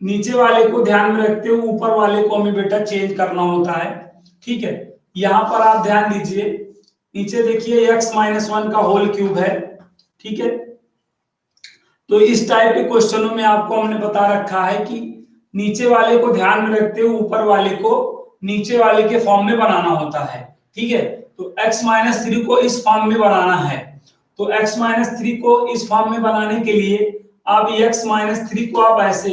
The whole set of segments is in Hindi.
नीचे वाले को ध्यान में रखते हुए ऊपर वाले को हमें बेटा चेंज करना होता है। ठीक है, यहां पर आप ध्यान दीजिए, नीचे देखिए x-1 का होल क्यूब है। ठीक है, तो इस टाइप के क्वेश्चनों में आपको हमने बता रखा है कि नीचे वाले को ध्यान में रखते हुए ऊपर वाले को नीचे वाले के फॉर्म में बनाना होता है। ठीक है, तो x-3 को इस फॉर्म में बनाना है। तो x-3 को इस फॉर्म में बनाने के लिए आप x-3 को आप ऐसे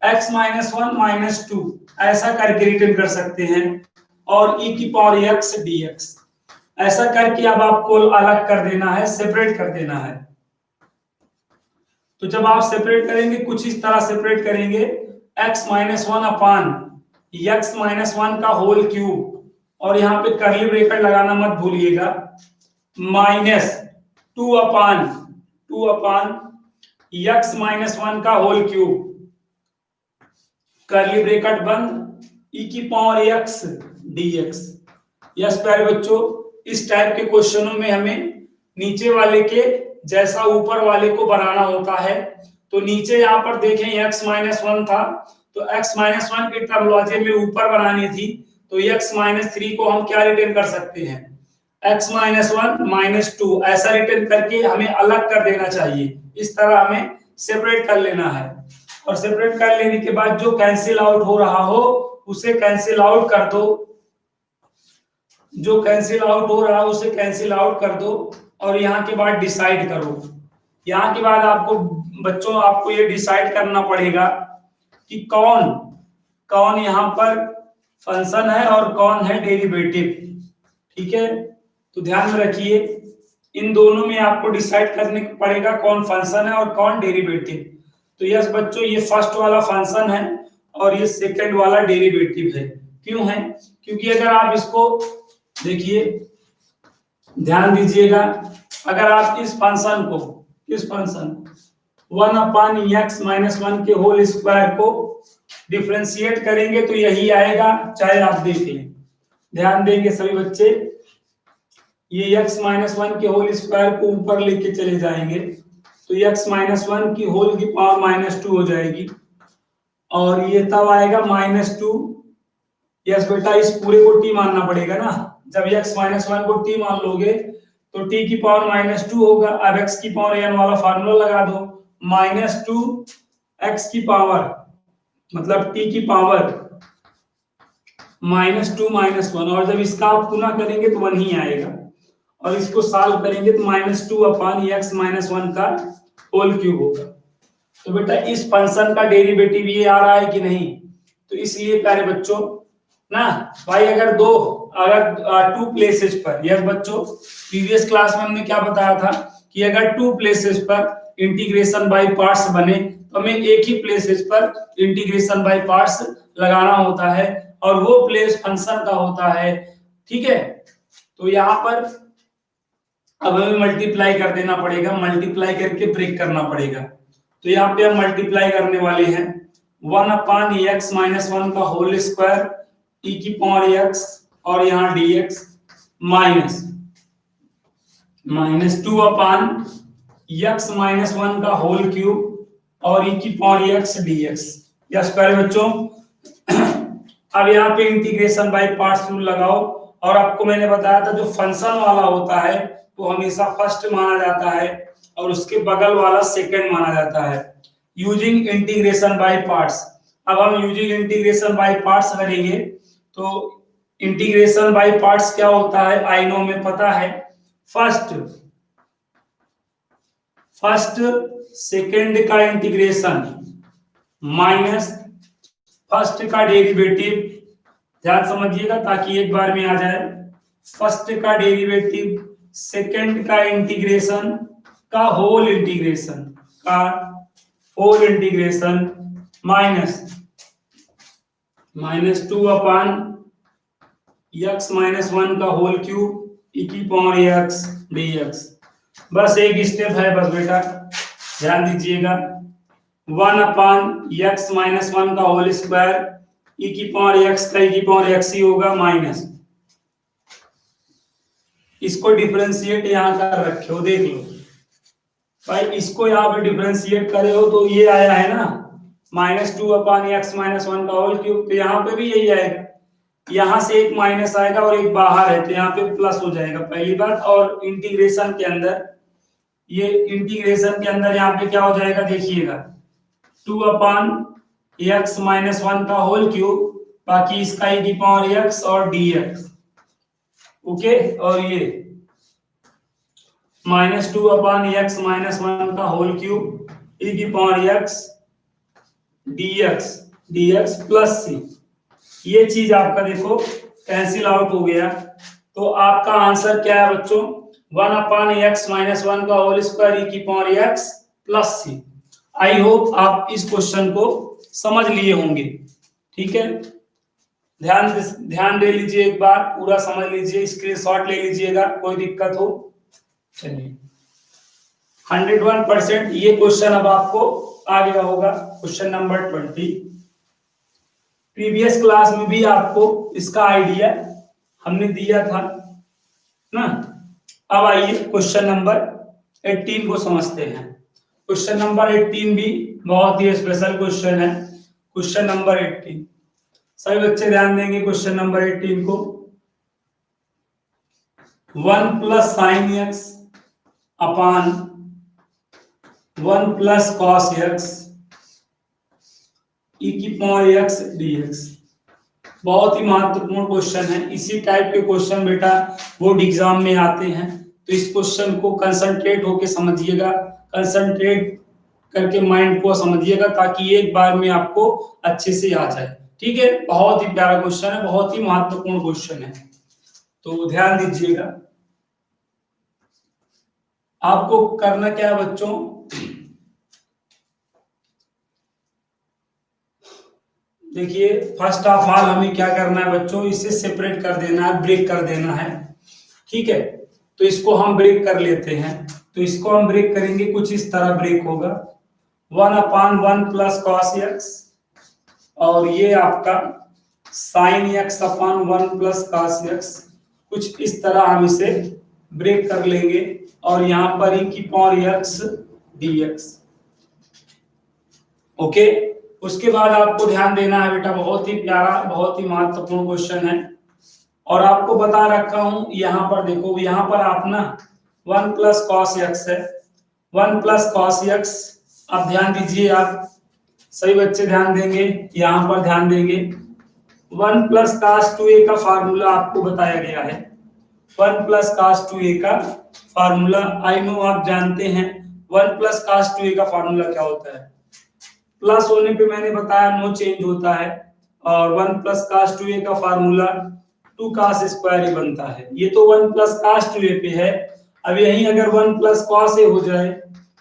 x-1 -2 ऐसा करके रिटर्न कर सकते हैं, और e की पावर x dx ऐसा करके अब आपको अलग कर देना है, सेपरेट कर देना है। तो जब आप सेपरेट करेंगे कुछ इस तरह सेपरेट करेंगे, x-1 अपान x-1 का होल क्यूब, और यहाँ पे कर्ली ब्रैकेट लगाना मत भूलिएगा, -2 अपान x-1 का होल क्यूब, कर्ली ब्रैकेट बंद, e की पावर x dx। यस प्यारे बच्चों, इस टाइप के क्वेश्चनों में हमें नीचे वाले के जैसा ऊपर वाले को बनाना होता है। तो नीचे यहाँ पर देखें x-1 था, तो x-1 की टर्मिनोलॉजी में ऊपर बनानी थी, तो x-3 को हम क्या रिटर्न कर सकते हैं, x-1 -2 ऐसा रिटर्न करके हमें अलग कर देना चाहिए। इस तरह हमें सेपरेट कर लेना है, और सेपरेट कर लेने के बाद जो कैंसिल आउट हो रहा हो उसे कैंसिल आउट कर दो, जो कैंसिल आउट हो रहा है उसे कैंसिल आउट कर दो, और यहाँ के बाद डिसाइड करो। यहाँ के बाद आपको बच्चों आपको ये डिसाइड करना पड़ेगा कि कौन कौन यहाँ पर फंक्शन है और कौन है डेरिवेटिव। ठीक है, तो ध्यान में रखिए, इन दोनों में आपको डिसाइड करने पड़ेगा कौन फंक्शन है और कौन डेरिवेटिव। तो यस बच्चों, ये फर्स्ट वाला फंक्शन है और ये सेकंड वाला डेरिवेटिव है। क्यों है? क्योंकि अगर आप इसको देखिए, ध्यान दीजिएगा, अगर आप इस फंक्शन को 1 अपान x-1 के होल स्क्वायर को डिफरेंशिएट करेंगे तो यही आएगा, चाहे आप देख लें। ध्यान देंगे सभी बच्चे, ये x-1 के होल स्क्वायर को ऊपर लेके चले जाएंगे तो x-1 की होल की पावर -2 हो जाएगी, और ये तब आएगा -2। यस बेटा, इस पूरे को t मानना पड़ेगा ना, जब x-1 को t मान लोगे तो t की पावर -2 होगा। अब x की पावर n वाला फार्मूला लगा दो, -2 x की पावर मतलब t की पावर -2 -1, और जब इसका आप गुना करेंगे तो 1 ही आएगा, और इसको सॉल्व करेंगे तो -2 अपान x-1 का होल क्यूब होगा। तो बेटा इस फंक्शन का डेरिवेटिव ये आ रहा है कि नहीं, तो इसलिए प्यारे बच्चों ना भाई, अगर टू प्लेसेस पर, यस बच्चों, प्रीवियस क्लास में हमने क्या बताया था कि अगर टू प्लेसेस पर इंटीग्रेशन बाय पार्ट्स बने तो हमें एक ही प्लेसेस पर इंटीग्रेशन बाय पार्ट्स लगाना होता है, और वो प्लेस फंक्शन का होता है। ठीक है, तो यहाँ पर अब हमें मल्टीप्लाई कर देना पड़ेगा, मल्टीप्लाई करके ब्रेक करना पड़ेगा। तो यहाँ पे हम मल्टीप्लाई करने वाले हैं 1 अपान x-1 का होल स्क्वायर e की पावर x, और यहाँ dx -2 अपान x-1 का होल क्यूब और e की पावर x dx। यस प्यारे बच्चों, अब यहाँ पे इंटीग्रेशन बाय पार्ट्स रूल लगाओ, और आपको मैंने बताया था जो फंक्शन वाला होता है वो हमेशा फर्स्ट माना जाता है और उसके बगल वाला सेकंड माना जाता है, यूजिंग इंटीग्रेशन बाय पार्ट्स। अब हम यूजिंग इंटीग्रेशन बाय पार्ट्स करेंगे, तो इंटीग्रेशन बाय पार्ट्स क्या होता है आई नो में पता है, फर्स्ट सेकंड का इंटीग्रेशन माइनस फर्स्ट का डेरिवेटिव। ध्यान समझिएगा ताकि एक बार में आ जाए, फर्स्ट का डेरिवेटिव सेकंड का इंटीग्रेशन का होल इंटीग्रेशन -2 अपान x-1 का होल क्यूब e की पावर x dx। बस एक स्टेप है बस बेटा, ध्यान दीजिएगा, 1 अपान x-1 का होल स्क्वायर e की पावर x का e की पावर x ही होगा माइनस, इसको डिफरेंशिएट यहां कर रखे हो, देख लो भाई, इसको यहाँ पे डिफरेंशिएट करे हो तो ये आया है ना, -2/x-1 का होल क्यूब। तो यहाँ पे भी यही आएगा, यहाँ से एक माइनस आएगा और एक बाहर है तो यहाँ पे प्लस हो जाएगा पहली बात। और इंटीग्रेशन के अंदर, ये इंटीग्रेशन के अंदर यहाँ पे क्या हो जाएगा देखिएगा, 2/x-1 का होल क्यूब, बाकी इसका e⁻x और dx। ओके, और ये -2/x-1 का whole cube e⁻x dx plus c। ये चीज आपका देखो कैंसिल आउट हो गया। तो आपका आंसर क्या है बच्चों, 1/x-1 का whole square e⁻x plus c। I hope आप इस क्वेश्चन को समझ लिए होंगे। ठीक है, ध्यान दे लीजिए, एक बार पूरा समझ लीजिए, स्क्रीनशॉट ले लीजिएगा कोई दिक्कत हो। चलिए 101% ये क्वेश्चन अब आपको आ गया होगा। क्वेश्चन नंबर 20, प्रीवियस क्लास में भी आपको इसका आइडिया हमने दिया था ना। अब आइए क्वेश्चन नंबर 18 को समझते हैं। क्वेश्चन नंबर 18 भी बहुत ही स्पेशल क्वेश्चन है। क्वेश्चन नंबर 18, सभी बच्चे ध्यान देंगे क्वेश्चन नंबर 18 को। 1 + sin x अपान 1 + cos x e⁻x dx। बहुत ही महत्वपूर्ण क्वेश्चन है। इसी टाइप के क्वेश्चन बेटा बोर्ड एग्जाम में आते हैं, तो इस क्वेश्चन को कंसंट्रेट होके समझिएगा, कंसंट्रेट करके माइंड को समझिएगा, ताकि एक बार में आपको अच्छे से आ जाए। ठीक है, बहुत ही प्यारा क्वेश्चन है, बहुत ही महत्वपूर्ण क्वेश्चन है, तो ध्यान दीजिएगा। आपको करना क्या है बच्चों, देखिए फर्स्ट ऑफ ऑल हमें क्या करना है बच्चों, इसे सेपरेट कर देना है, ब्रेक कर देना है। ठीक है, तो इसको हम ब्रेक कर लेते हैं। तो इसको हम ब्रेक करेंगे, कुछ इस तरह ब्रेक होगा, 1/1 + cos x, और ये आपका sin x/1 + cos x, कुछ इस तरह हम इसे ब्रेक कर लेंगे। और यहाँ पर e⁻x dx। ओके, उसके बाद आपको ध्यान देना है बेटा, बहुत ही प्यारा, बहुत ही महत्वपूर्ण क्वेश्चन है। और आपको बता रखा हूं, यहाँ पर देखो, यहाँ पर आप ना 1 + cos x है, 1 + cos x। अब ध्यान दीजिए, आप सही बच्चे ध्यान देंगे, यहाँ पर ध्यान देंगे। 1 + cos 2a का फार्मूला आपको बताया गया है। 1 + cos 2a का फार्मूला आई नो आप जानते हैं। 1 + cos 2a का फार्मूला क्या होता है, प्लस होने पे मैंने बताया नो चेंज होता है। और 1 + cos 2a का फार्मूला 2 cos स्क्वायर ही बनता है। ये तो 1 + cos 2a पे है। अब यही अगर 1 + cos a हो जाए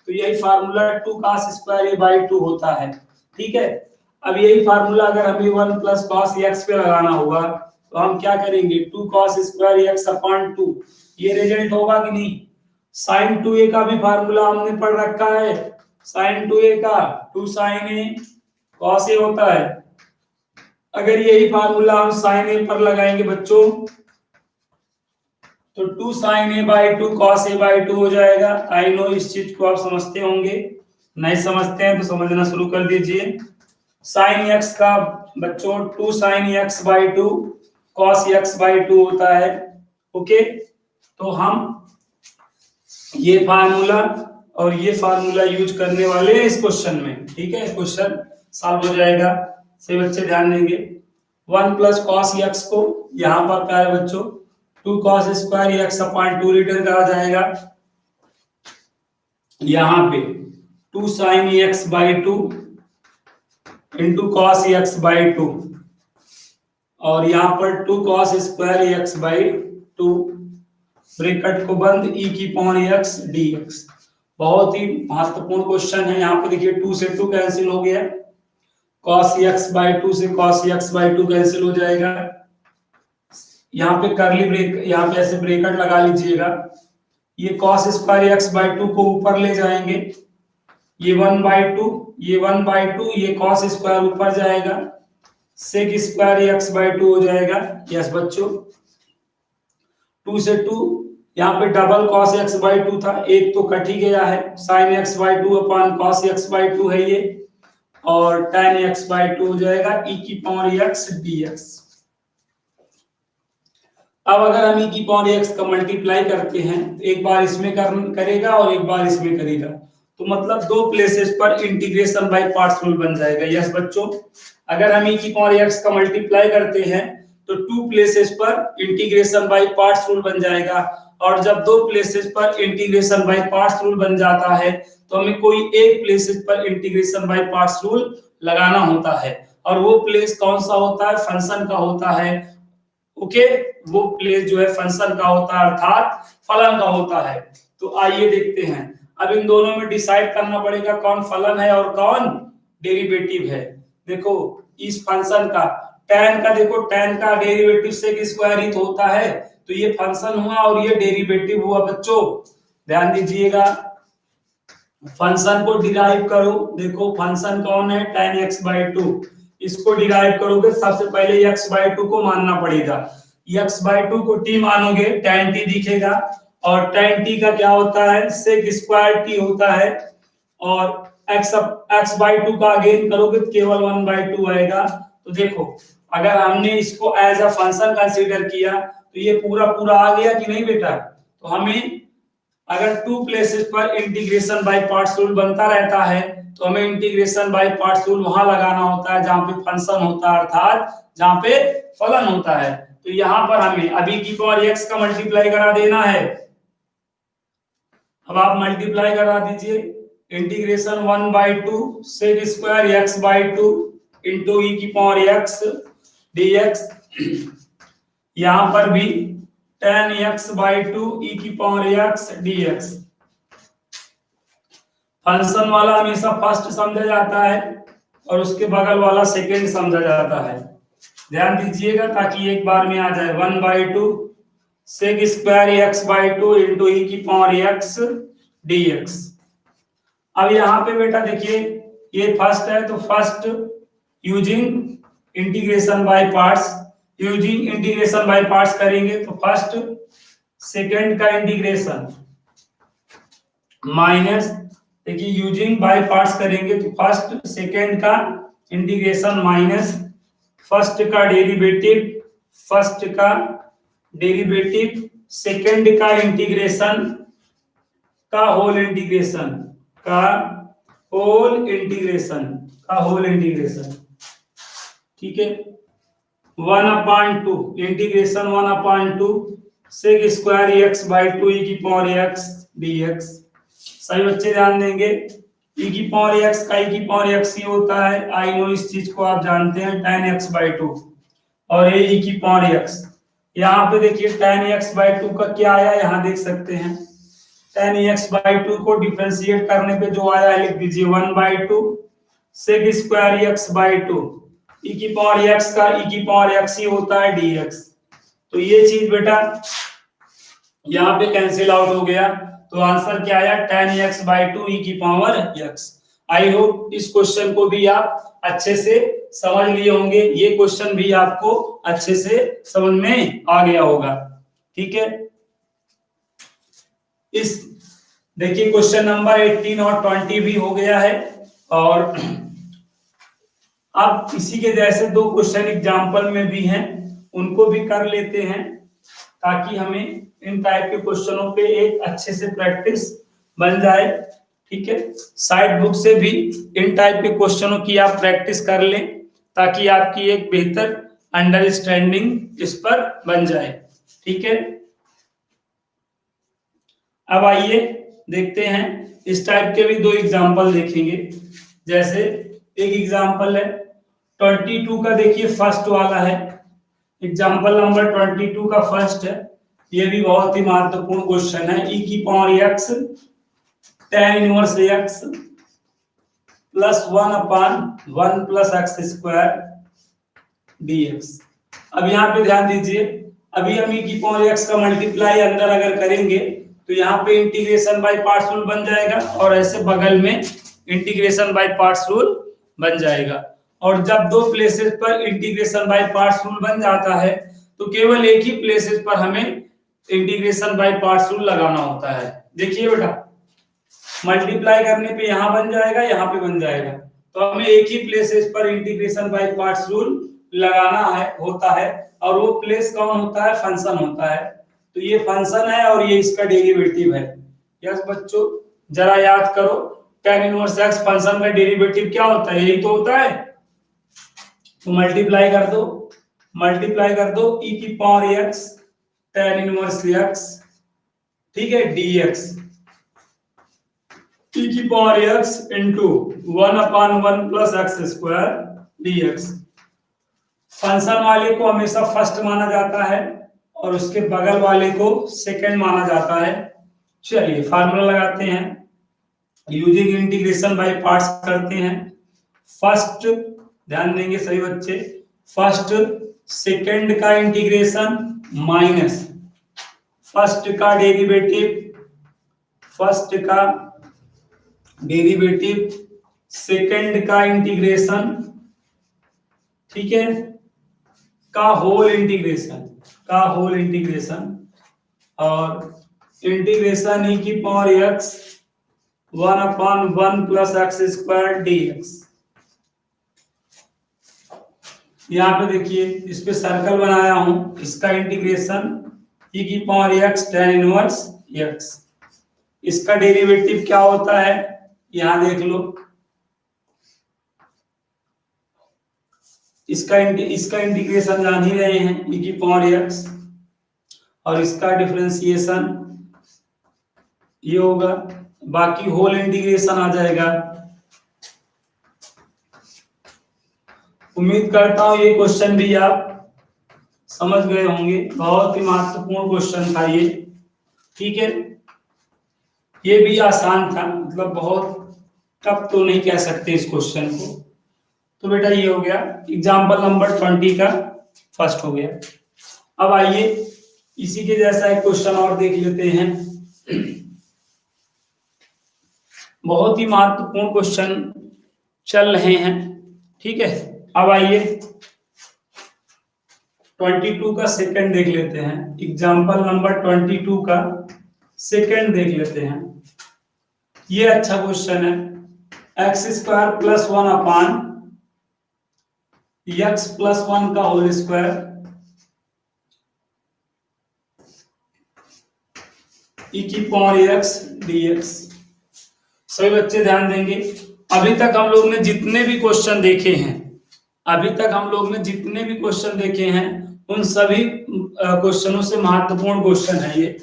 तो यही फार्मूला 2 cos स्क्वायर a/2 होता है। ठीक है, अब यही फार्मूला अगर हमें 1 + cos x पे लगाना होगा तो हम क्या करेंगे, 2 cos स्क्वायर x/2, ये रिजल्ट होगा कि नहीं। sin 2a का भी फार्मूला हमने पढ़ रखा है, sin 2a का 2 sin a cos a होता है। अगर यही फार्मूला हम sin a पर लगाएंगे बच्चों तो 2 sin a/2 cos a/2 हो जाएगा। आई नो इस चीज को आप समझते होंगे, नहीं समझते हैं तो समझना शुरू कर दीजिए। sin x का बच्चों 2 sin x/2 cos x/2 होता है। ओके, तो हम ये फार्मूला और ये फार्मूला यूज करने वाले हैं इस क्वेश्चन में। ठीक है, क्वेश्चन सॉल्व हो जाएगा, सभी बच्चे ध्यान देंगे। 1 + cos x को यहाँ पर क्या है बच्चों, 2 cos स्क्वायर x/2 रिटर्न करा जाएगा। यहाँ पे 2 sin x/2 into cos x/2, और यहाँ पर 2 cos स्क्वायर x/2, ब्रैकेट को बंद, e⁻x dx। बहुत ही महत्वपूर्ण क्वेश्चन है। यहाँ पे देखिए 2 से 2 कैंसिल हो गया, cos x/2 से cos x/2 कैंसिल हो जाएगा। यहाँ पे करली ब्रेक, यहाँ पे ऐसे ब्रैकेट लगा लीजिएगा। ये cos स्क्वायर x/2 को ऊपर ले जाएंगे, ये 1/2, ये 1/2, ये cos स्क्वायर ऊपर जाएगा, sec स्क्वायर x/2 हो जाएगा। यस बच्चों, 2 से 2, यहाँ पे डबल cos x/2 था, एक तो कट ही गया है, sin x/2 अपान cos x/2 है ये। और tan x/2 हो जाएगा e की पावर x dx। अब अगर हम e की पावर x का मल्टीप्लाई करते हैं तो एक बार इसमें करेगा और एक बार इसमें करेगा, तो मतलब दो प्लेसेस पर इंटीग्रेशन बाय पार्ट्स रूल बन जाएगा। यस बच्चों, अगर हम e की पावर x का मल्टीप्लाई करते हैं तो टू प्लेसेस पर इंटीग्रेशन बाय पार्ट्स रूल बन जाएगा, और जब दो प्लेसेस पर इंटीग्रेशन बाय पार्ट्स रूल बन जाता है तो हमें कोई एक प्लेसेस पर इंटीग्रेशन बाय पार्ट्स रूल लगाना होता है, और वो प्लेस कौन सा होता है, फंक्शन का होता है। ओके, वो प्लेस जो है फंक्शन का होता है अर्थात फलन का होता है। तो आइए देखते हैं, अब इन दोनों में डिसाइड करना पड़ेगा कौन फलन है और कौन डेरिवेटिव है। देखो इस फंक्शन का tan का, देखो tan का डेरिवेटिव सेक स्क्वायर ही तो होता है, तो ये फंक्शन हुआ और ये डेरिवेटिव हुआ। बच्चों ध्यान दीजिएगा, फंक्शन को डिराइव करो। देखो फंक्शन कौन है, tan x/2, इसको डिराइव करोगे सबसे पहले x/2 को मानना पड़ेगा। x/2 को t मानोगे tan t दिखेगा, और tan t का क्या होता है, sec स्क्वायर t होता है, और x/2 का अगेन करोगे तो केवल 1/2 आएगा। तो देखो अगर हमने इसको एज अ फंक्शन कंसीडर किया तो ये पूरा पूरा आ गया कि नहीं बेटा। तो हमें अगर टू प्लेसेस पर इंटीग्रेशन बाय पार्ट्स रूल बनता रहता है तो हमें इंटीग्रेशन बाय पार्ट्स रूल वहां लगाना होता है जहां पे फंक्शन होता है अर्थात जहां पे फलन होता है। तो यहां पर हमें अभी की पावर x का मल्टीप्लाई करा देना है। अब आप मल्टीप्लाई करा दीजिए, integration 1/2 sec square x/2 into e की पावर x dx, यहां पर भी tan x/2 e की पावर x dx। फंक्शन वाला हमेशा फर्स्ट समझा जाता है और उसके बगल वाला सेकंड समझा जाता है। ध्यान दीजिएगा ताकि एक बार में आ जाए, 1/2 sec square x/2 into e की पावर x dx। अब यहाँ पे बेटा देखिए ये फर्स्ट है तो first using integration by parts, using integration by parts करेंगे तो फर्स्ट सेकंड का इंटीग्रेशन माइनस, देखिए यूजिंग बाय पार्ट्स करेंगे तो फर्स्ट सेकंड का इंटीग्रेशन माइनस फर्स्ट का डेरिवेटिव, फर्स्ट का डेरिवेटिव सेकंड का इंटीग्रेशन का होल इंटीग्रेशन, का होल इंटीग्रेशन, का होल इंटीग्रेशन। ठीक है, 1/2 integration 1/2 sec square x/2 e की पावर x dx। सभी बच्चे ध्यान देंगे, e की पावर x का e की पावर x ही होता है, आई नो इस चीज को आप जानते हैं, tan x/2 और ये e की पावर x। यहाँ पे देखिए tan x/2 का क्या आया, यहाँ देख सकते हैं tan x/2 को डिफरेंशिएट करने पे जो आया है लिख दीजिए 1/2 सेक स्क्वायर x/2 e की पावर x का e की पावर x ही होता है dx। तो ये चीज बेटा यहाँ पे कैंसिल आउट हो गया, तो आंसर क्या आया, tan x/2 e की पावर x। आई होप इस क्वेश्चन को भी आप अच्छे से समझ लिए होंगे, ये क्वेश्चन भी आपको अच्छे से समझ में आ गया होगा। ठीक है, इस देखिए क्वेश्चन नंबर 18 और 20 भी हो गया है, और अब इसी के जैसे दो क्वेश्चन एग्जाम्पल में भी हैं, उनको भी कर लेते हैं ताकि हमें इन टाइप के क्वेश्चनों पे एक अच्छे से प्रैक्टिस बन जाए। ठीक है, साइड बुक से भी इन टाइप के क्वेश्चनों की आप प्रैक्टिस कर लें ताकि आपकी एक बेहतर अंडरस्टैंडिंग इस पर बन जाए। ठीक है, अब आइए देखते हैं इस टाइप के भी दो एग्जाम्पल देखेंगे। जैसे एक एग्जाम्पल है 22 का, देखिए फर्स्ट वाला है, एग्जाम्पल नंबर 22 का फर्स्ट है, ये भी बहुत ही महत्वपूर्ण क्वेश्चन है। e की power x tan inverse x plus 1/1 plus x square dx। अब यहाँ पे ध्यान दीजिए, अभी हम e की पावर x का मल्टीप्लाई अंदर अगर करेंगे तो यहाँ पे इंटीग्रेशन बाय पार्ट्स रूल बन जाएगा, और ऐसे बगल में इंटीग्रेशन बाय पार्ट्स रूल बन जाएगा। और जब दो प्लेसेस पर इंटीग्रेशन बाय पार्ट्स रूल बन जाता है तो केवल एक ही प्लेसेस पर हमें इंटीग्रेशन बाय पार्ट्स रूल लगाना होता है। देखिए बेटा मल्टीप्लाई करने पे यहां बन जाएगा, यहां पे बन जाएगा, तो हमें एक ही प्लेसेस पर इंटीग्रेशन बाय पार्ट्स रूल लगाना है होता है, और वो प्लेस कौन होता है? फंक्शन होता है। तो ये फंक्शन है और ये इसका डेरिवेटिव है। यस बच्चों, जरा याद करो, tan इनवर्स x फंक्शन का डेरिवेटिव क्या होता है? यही तो होता है। तो मल्टीप्लाई कर दो e की power x tan inverse x, ठीक है, dx e की power x into 1/1 plus x square dx। Function वाले को हमेशा फर्स्ट माना जाता है और उसके बगल वाले को सेकंड माना जाता है। चलिए फार्मूला लगाते हैं, यूजिंग इंटीग्रेशन बाय पार्ट्स करते हैं। फर्स्ट, ध्यान देंगे सभी बच्चे, फर्स्ट सेकंड का इंटीग्रेशन माइनस फर्स्ट का डेरिवेटिव सेकंड का इंटीग्रेशन, ठीक है, का होल इंटीग्रेशन और इंटीग्रेशन e की power x 1/1 plus x square dx। यहाँ पे देखिए, इस पे सर्कल बनाया हूं, इसका इंटीग्रेशन e की power x tan inverse x। इसका डेरिवेटिव क्या होता है? यहां देख लो, इसका इंटीग्रेशन जान ही रहे हैं, e की पावर x, और इसका डिफरेंशिएशन ये होगा, बाकी होल इंटीग्रेशन आ जाएगा। उम्मीद करता हूं ये क्वेश्चन भी आप समझ गए होंगे, बहुत ही महत्वपूर्ण क्वेश्चन था ये, ठीक है। ये भी आसान था, मतलब बहुत टफ तो नहीं कह सकते इस क्वेश्चन को। तो बेटा ये हो गया एग्जाम्पल नंबर 20 का फर्स्ट हो गया। अब आइए इसी के जैसा एक क्वेश्चन और देख लेते हैं, बहुत ही महत्वपूर्ण क्वेश्चन चल रहे हैं, ठीक है। अब आइए 22 का सेकंड देख लेते हैं, एग्जाम्पल नंबर 22 का सेकंड देख लेते हैं। ये अच्छा क्वेश्चन है, एक्स स्क्वायर प्लस 1 अपान एक्स प्लस 1 का होल स्क्वायर e की पावर x dx। सभी बच्चे ध्यान देंगे, अभी तक हम लोग ने जितने भी क्वेश्चन देखे हैं उन सभी क्वेश्चनों से महत्वपूर्ण क्वेश्चन है ये।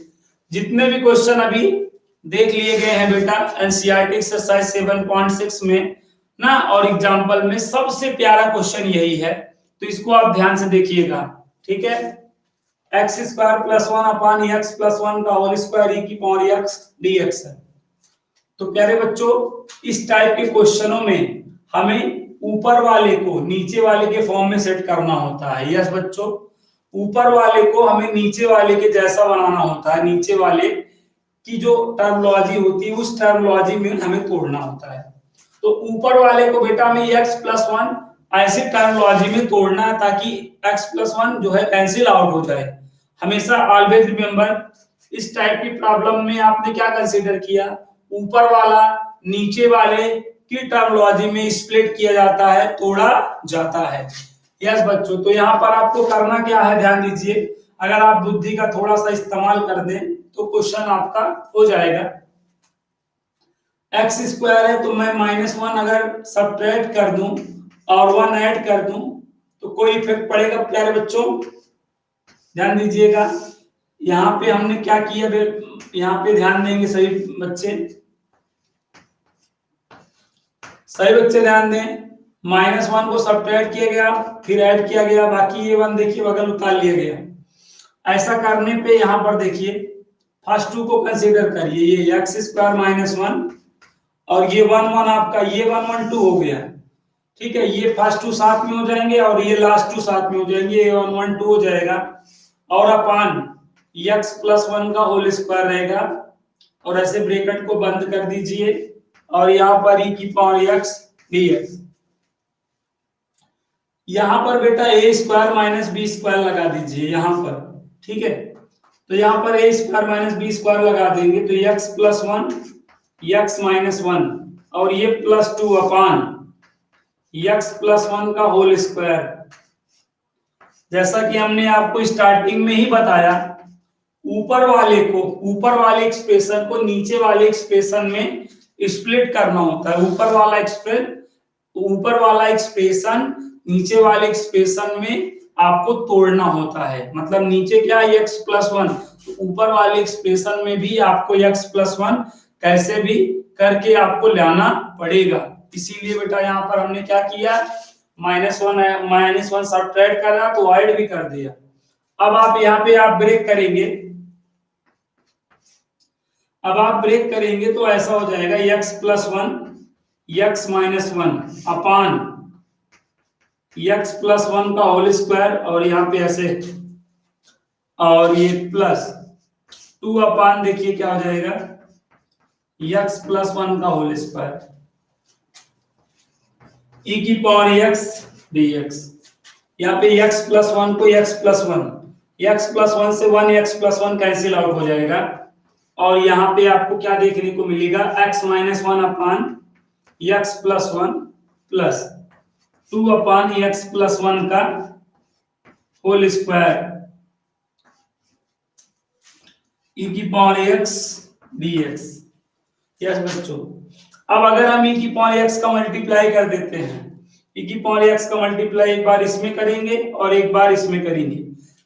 जितने भी क्वेश्चन अभी देख लिए गए हैं बेटा एनसीईआरटी एक्सरसाइज 7.6 में ना, और एग्जाम्पल में सबसे प्यारा क्वेश्चन यही है, तो इसको आप ध्यान से देखिएगा, ठीक है। एक्स स्क्वायर प्लस 1 अपान एक्स प्लस 1 का होल स्क्वायर e की पावर x dx है। तो प्यारे बच्चों, इस टाइप के क्वेश्चनों में हमें ऊपर वाले को नीचे वाले के फॉर्म में सेट करना होता है। यस बच्चों, ऊपर वाले को हमें नीचे वाले के जैसा बनाना होता है, नीचे वाले की जो टर्मोलॉजी होती है उस टर्मोलॉजी में हमें तोड़ना होता है। तो ऊपर वाले को बेटा हमें x प्लस 1 ऐसी टर्मोलॉजी में तोड़ना है ताकि x प्लस 1 जो है कैंसिल आउट हो जाए। हमेशा ऑलवेज रिमेंबर, इस टाइप की प्रॉब्लम में आपने क्या कंसीडर किया, ऊपर वाला नीचे वाले की टर्मोलॉजी में स्प्लिट किया जाता है, तोड़ा जाता है। यस बच्चों, तो यहाँ पर आपको करना क्या है, ध्यान दीजिए, अगर आप बुद्धि का थोड़ा सा इस्तेमाल कर दें तो क्वेश्चन आपका हो जाएगा। एक्स स्क्वायर है तो मैं -1 अगर सब्ट्रैक्ट कर दूं और 1 ऐड कर दूं तो कोई इफेक्ट पड़ेगा प्यारे बच्चों? ध्यान दीजिएगा, यहाँ पे हमने क्या किया, यहाँ पे ध्यान देंगे सभी बच्चे, ध्यान दें। -1 को सब्ट्रैक्ट किया गया, फिर ऐड किया गया, बाकी ये 1 देखिए बगल उतार लिया गया। ऐसा करने पे यहाँ पर देखिए फर्स्ट 2 को कंसीडर करिए, ये एक्स स्क्वायर -1 और ये 1 1 आपका, ये 1 1 2 हो गया, ठीक है। ये फर्स्ट 2 साथ में हो जाएंगे और ये लास्ट 2 साथ में हो जाएंगे, ये 1 1 2 हो जाएगा और अपान x प्लस 1 का होल स्क्वायर रहेगा और ऐसे ब्रैकेट को बंद कर दीजिए और यहाँ पर e की पावर x dx। यहाँ पर बेटा a square minus b square लगा दीजिए यहाँ पर, ठीक है। तो यहाँ पर a square minus b square लगा देंगे तो x प्लस 1 x माइनस 1 और ये प्लस 2 अपान एक्स प्लस वन का होल स्क्वायर। जैसा कि हमने आपको स्टार्टिंग में ही बताया, ऊपर वाले एक्सप्रेशन को नीचे वाले एक्सप्रेशन में स्प्लिट करना होता है। ऊपर वाला एक्सप्रेशन नीचे वाले एक्सप्रेशन में आपको तोड़ना होता है। मतलब नीचे क्या है एक्स प्लस वन, तो ऊपर वाले एक्सप्रेशन में भी आपको एक्स प्लस वन कैसे भी करके आपको लाना पड़ेगा। इसीलिए बेटा यहाँ पर हमने क्या किया, -1 सब्ट्रैक्ट करा तो ऐड भी कर दिया। अब आप यहाँ पे आप ब्रेक करेंगे, तो ऐसा हो जाएगा x plus one x minus one upon x plus one का होल स्क्वायर, और यहाँ पे ऐसे, और ये प्लस 2 अपान, देखिए क्या हो जाएगा x प्लस वन का होल स्क्वायर e की पावर x dx। यहाँ पे x प्लस वन को x प्लस वन से 1x plus one cancel out हो जाएगा, और यहाँ पे आपको क्या देखने को मिलेगा x minus one upon x plus one plus 2 अपान एक्स प्लस वन का होल स्क्वायर e की पावर x dx। यस बच्चों, अब अगर हम e की पावर x का मल्टीप्लाई कर देते हैं, e की पावर x का मल्टीप्लाई एक बार इसमें करेंगे और एक बार इसमें करेंगे।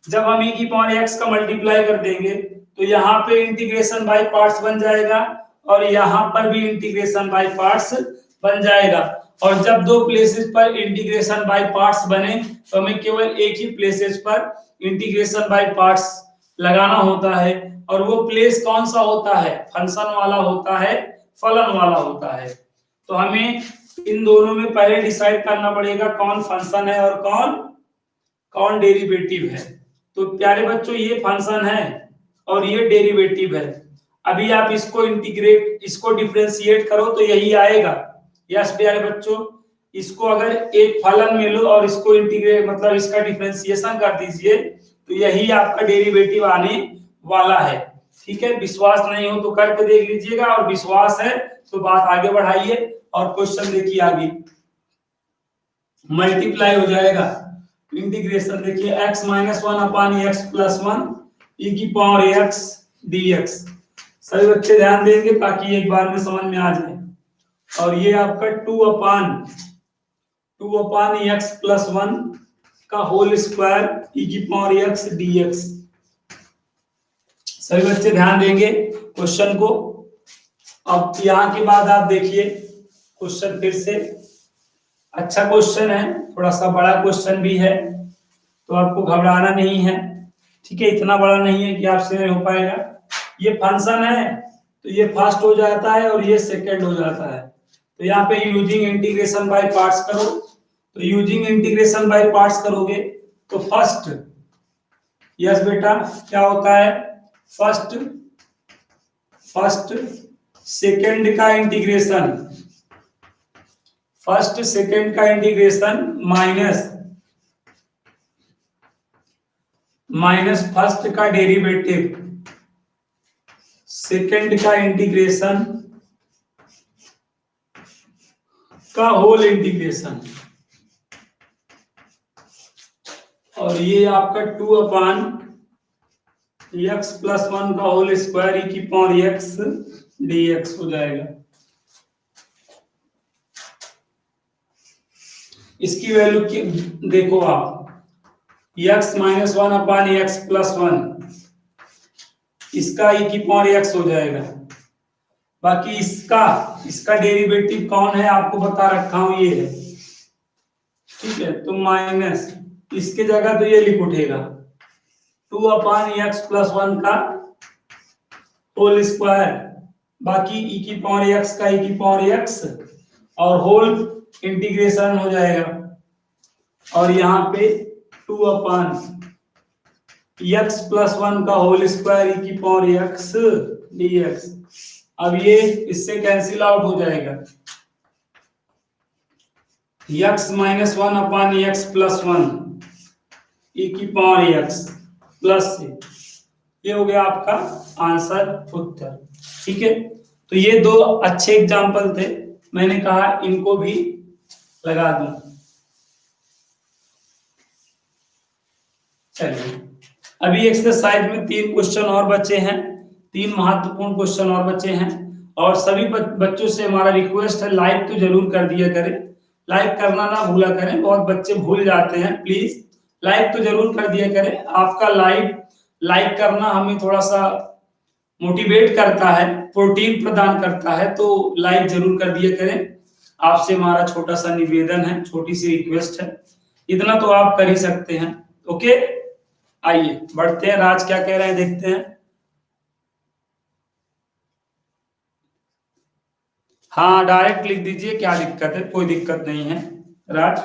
जब हम e की पावर x का मल्टीप्लाई कर देंगे तो यहाँ पे इंटीग्रेशन बाय पार्ट्स बन जाएगा, और यहाँ पर भी इंटीग्रेशन बाय पार्ट्स बन जाएगा। और जब दो प्लेसेस पर इंटीग्रेशन बाय पार्ट्स बने तो हमें केवल एक ही प्लेसेस पर इंटीग्रेशन बाय पार्ट्स लगाना होता है, और वो प्लेस कौन सा होता है, फंक्शन वाला होता है, फलन वाला होता है। तो हमें इन दोनों में पहले डिसाइड करना पड़ेगा कौन फंक्शन है और कौन डेरिवेटिव है। तो प्यारे बच्चों, ये फंक्शन है और ये डेरिवेटिव है। अभी आप इसको डिफरेंशिएट करो तो यही आएगा। यस प्यारे बच्चों, इसको अगर एक फलन में लो और इसको इंटीग्रेट मतलब इसका डिफरेंशिएशन कर दीजिए तो यही आपका डेरिवेटिव आने वाला है। ठीक है, विश्वास नहीं हो तो करके देख लीजिएगा, और विश्वास है तो बात आगे बढ़ाइए। और क्वेश्चन देखिए आगे, मल्टीप्लाई हो जाएगा, इंटीग्रेशन देखिए x minus one upon x plus one e की पावर x dx। सभी बच्चे ध्यान देंगे ताकि एक बार में समझ में आ जाए। और ये आपका 2 अपान एक्स प्लस वन का होल स्क्वायर e की पावर x dx। सभी बच्चे ध्यान देंगे क्वेश्चन को। अब यहाँ के बाद आप देखिए क्वेश्चन फिर से, अच्छा क्वेश्चन है, थोड़ा सा बड़ा क्वेश्चन भी है, तो आपको घबराना नहीं है। ठीक है, इतना बड़ा नहीं है कि आपसे नहीं हो पाएगा। ये फंक्शन है तो ये फर्स्ट हो जाता है और ये सेकंड हो जाता है। तो यहाँ पे यूजिंग इंटीग्रेशन बाय पार्ट्स करो, तो यूजिंग इंटीग्रेशन बाय पार्ट्स करोगे तो फर्स्ट, यस बेटा, क्या होता है फर्स्ट सेकंड का इंटीग्रेशन माइनस फर्स्ट का डेरिवेटिव, सेकंड का इंटीग्रेशन का होल इंटीग्रेशन, और ये आपका 2 अपान एक्स प्लस वन का होल स्क्वायर e की पावर x dx हो जाएगा। इसकी वैल्यू देखो आप, x minus one upon x plus one, इसका e की पावर x हो जाएगा। बाकी इसका डेरिवेटिव कौन है आपको बता रखा हूं, ये है। ठीक है, तो माइनस इसके जगह तो ये लिख उठेगा 2 अपान एक्स प्लस वन का होल स्क्वायर, बाकी e की पावर x का e की पावर x, और होल इंटीग्रेशन हो जाएगा। और यहाँ पे 2 अपान एक्स प्लस वन का होल स्क्वायर e की पावर x dx। अब ये इससे कैंसिल आउट हो जाएगा, x minus one upon x plus one e की पावर x प्लस से, ये हो गया आपका आंसर, उत्तर। ठीक है, तो ये दो अच्छे एग्जाम्पल थे, मैंने कहा इनको भी लगा दूं। चलिए, अभी एक्सरसाइज में 3 क्वेश्चन और बचे हैं, 3 महत्वपूर्ण क्वेश्चन और बचे हैं। और सभी बच्चों से हमारा रिक्वेस्ट है, लाइक तो जरूर कर दिया करें, लाइक करना ना भूला करें, बहुत बच्चे भूल जाते हैं। प्लीज लाइक तो जरूर कर दिया करें, आपका लाइक करना हमें थोड़ा सा मोटिवेट करता है, प्रोटीन प्रदान करता है, तो लाइक जरूर कर दिया करें। आपसे हमारा छोटा सा निवेदन है, छोटी सी रिक्वेस्ट है, इतना तो आप कर ही सकते हैं। ओके, आइए बढ़ते हैं, राज क्या कह रहे हैं देखते हैं। हाँ, डायरेक्ट लिख दीजिए, क्या दिक्कत है, कोई दिक्कत नहीं है राज।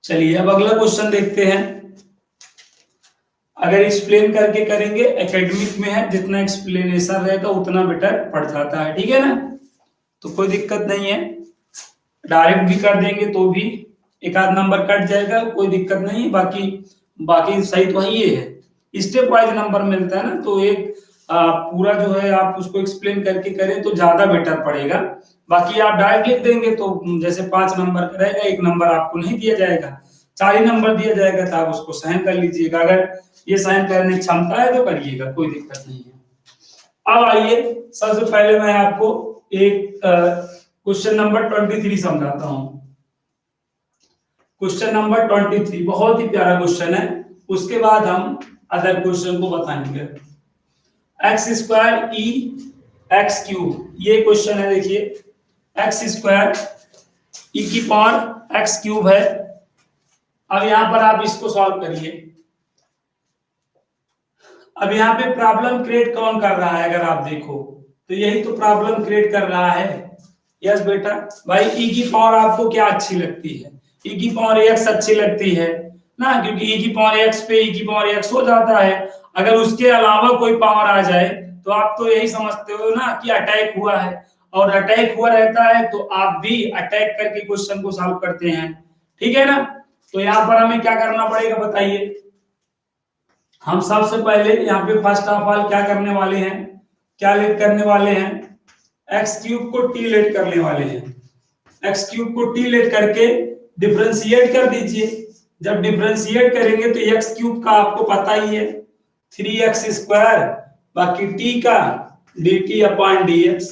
चलिए अब अगला क्वेश्चन देखते हैं। अगर एक्सप्लेन करके करेंगे, एकेडमिक में है, जितना एक्सप्लेनेशन रहेगा उतना बेटर पड़ जाता है, ठीक है ना, तो कोई दिक्कत नहीं है। डायरेक्ट भी कर देंगे तो भी एक आध नंबर कट जाएगा, कोई दिक्कत नहीं है। बाकी बाकी सही तो है, ये है स्टेप वाइज नंबर मिलता है ना, तो एक पूरा जो है आप उसको एक्सप्लेन करके करें तो ज्यादा बेटर पड़ेगा। बाकी आप डायरेक्ट लिख देंगे तो जैसे 5 नंबर का रहेगा, 1 नंबर आपको नहीं दिया जाएगा, 4 ही नंबर दिया जाएगा, तो आप उसको साइन कर लीजिएगा। अगर ये साइन करने की क्षमता है तो करिएगा, कोई दिक्कत नहीं है। अब आइए, सबसे पहले मैं आपको एक क्वेश्चन नंबर 23 समझाता हूं। क्वेश्चन नंबर 23 बहुत ही प्यारा क्वेश्चन है, उसके बाद हम अदर क्वेश्चन को बताएंगे। एक्स स्क्वायर ई एक्स क्यूब, ये क्वेश्चन है, देखिए एक्स स्क्वायर ई की पावर एक्स क्यूब है। अब यहां पर आप इसको सॉल्व करिए। अब यहाँ पे प्रॉब्लम क्रिएट कौन कर रहा है, अगर आप देखो तो यही तो प्रॉब्लम क्रिएट कर रहा है। यस बेटा, भाई ई की पावर आपको क्या अच्छी लगती है, ई की पावर एक्स अच्छी लगती है ना, क्योंकि ई की पावर एक्स पे ई की पावर एक्स हो जाता है। अगर उसके अलावा कोई पावर आ जाए तो आप तो यही समझते हो ना कि अटैक हुआ है, और अटैक हुआ रहता है तो आप भी अटैक करके क्वेश्चन को सॉल्व करते हैं, ठीक है ना। तो यहाँ पर हमें क्या करना पड़ेगा बताइए। हम सबसे पहले यहाँ पे फर्स्ट ऑफ ऑल क्या करने वाले हैं, क्या लेट करने वाले हैं, एक्स क्यूब को टी लेट करने वाले हैं। एक्स क्यूब को टी लेट करके डिफरेंशिएट कर दीजिए। जब डिफरेंशिएट करेंगे तो एक्स क्यूब का आपको पता ही है 3x स्क्वायर, बाकी टी का dt अपॉन dx।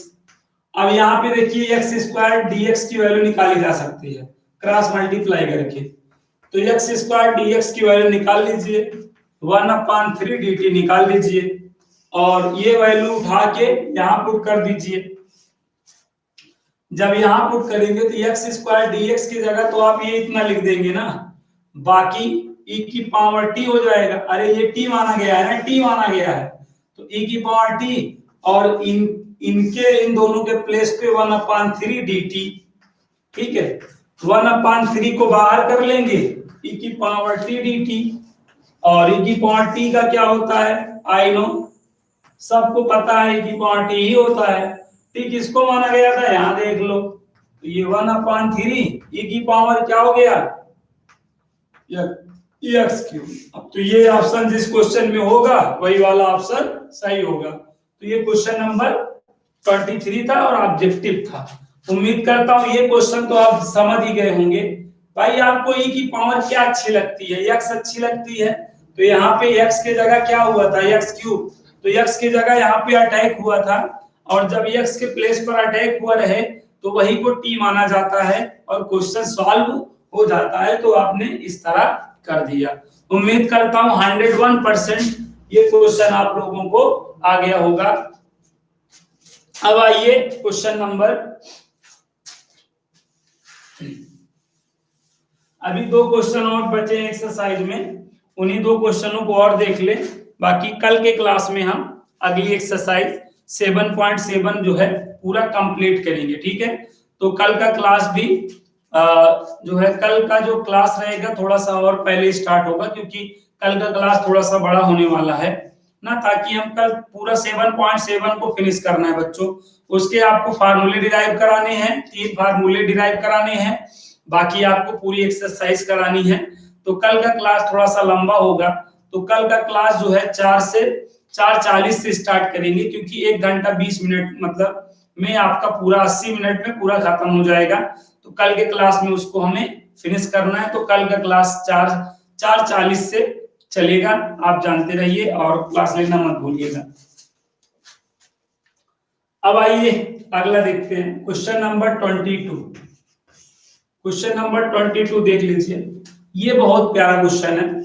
अब यहाँ पे देखिए एक्स स्क्वायर dx की वैल्यू निकाली जा सकती है क्रॉस मल्टीप्लाई करके, तो एक्स स्क्वायर dx की वैल्यू निकाल लीजिए, 1/3 dt निकाल लीजिए, और ये वैल्यू उठा के यहाँ पुट कर दीजिए। जब यहाँ पुट करेंगे तो एक्स स्क्वायर dx की जगह तो आप ये इतना लिख देंगे ना, बाकी e की पावर t हो जाएगा। अरे ये t माना गया है ना, t माना गया है, तो e की पावर t, और इन दोनों के प्लेस पे 1/3 dt, ठीक है। 1/3 को बाहर कर लेंगे, e की पावर t dt, और e की पावर t का क्या होता है, आई नो, सबको पता है e की पावर t ही होता है। t किसको माना गया था, यहां देख लो, तो ये 1/3 e की पावर क्या हो गया, एक्स क्यूब। अब तो ये ऑप्शन जिस क्वेश्चन में होगा वही वाला ऑप्शन सही होगा। तो ये क्वेश्चन नंबर 23 था और ऑब्जेक्टिव था। उम्मीद करता हूं ये क्वेश्चन तो आप समझ ही गए होंगे। भाई आपको ई की पावर क्या अच्छी लगती है, एक्स अच्छी लगती है, तो यहाँ पे एक्स के जगह क्या हुआ था, एक्स क्यूब, तो एक्स की जगह यहाँ पे अटैक हुआ था, और जब एक्स के प्लेस पर अटैक हुआ रहे तो वही को टी माना जाता है और क्वेश्चन सॉल्व हो जाता है। तो आपने इस तरह कर दिया। उम्मीद करता हूं 101% ये क्वेश्चन आप लोगों को आ गया होगा। अब आइए क्वेश्चन नंबर, अभी 2 क्वेश्चन और बचे हैं एक्सरसाइज में, उन्हीं 2 क्वेश्चनों को और देख ले। बाकी कल के क्लास में हम अगली एक्सरसाइज 7.7 जो है पूरा कंप्लीट करेंगे, ठीक है। तो कल का क्लास भी जो है, कल का जो क्लास रहेगा थोड़ा सा और पहले स्टार्ट होगा, क्योंकि कल का क्लास थोड़ा सा बड़ा होने वाला है ना, ताकि हम कल पूरा 7.7 को फिनिश करना है बच्चों। उसके आपको फार्मूले डिराइव कराने हैं, 3 फार्मूले डिराइव कराने हैं, बाकी आपको पूरी एक्सरसाइज करानी है। तो कल का क्लास थोड़ा सा लंबा होगा, तो कल का क्लास जो है 4 से 4:40 से स्टार्ट करेंगे, क्योंकि 1 घंटा 20 मिनट मतलब में आपका पूरा 80 मिनट में पूरा खत्म हो जाएगा। तो कल के क्लास में उसको हमें फिनिश करना है। तो कल का क्लास 4:40 से चलेगा, आप जानते रहिए और क्लास लेना मत भूलिएगा। अब आइए अगला देखते हैं, क्वेश्चन नंबर 22। क्वेश्चन नंबर 22 देख लीजिए, ये बहुत प्यारा क्वेश्चन है।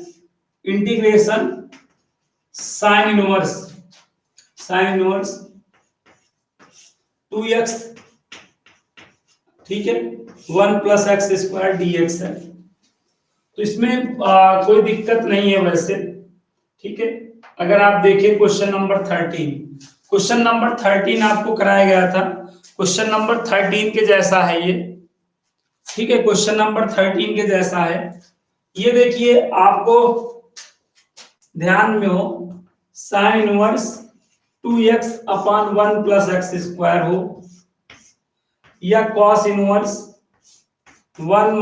इंटीग्रेशन साइन इनवर्स 2x, ठीक है, 1 + x² dx है। तो इसमें कोई दिक्कत नहीं है वैसे, ठीक है। अगर आप देखें क्वेश्चन नंबर 13 आपको कराया गया था, क्वेश्चन नंबर 13 के जैसा है ये, ठीक है, क्वेश्चन नंबर 13 के जैसा है। ये देखिए, आपको ध्यान में हो साइन इनवर्स 2x/1 + x² हो, या कॉस इनवर्स 1 -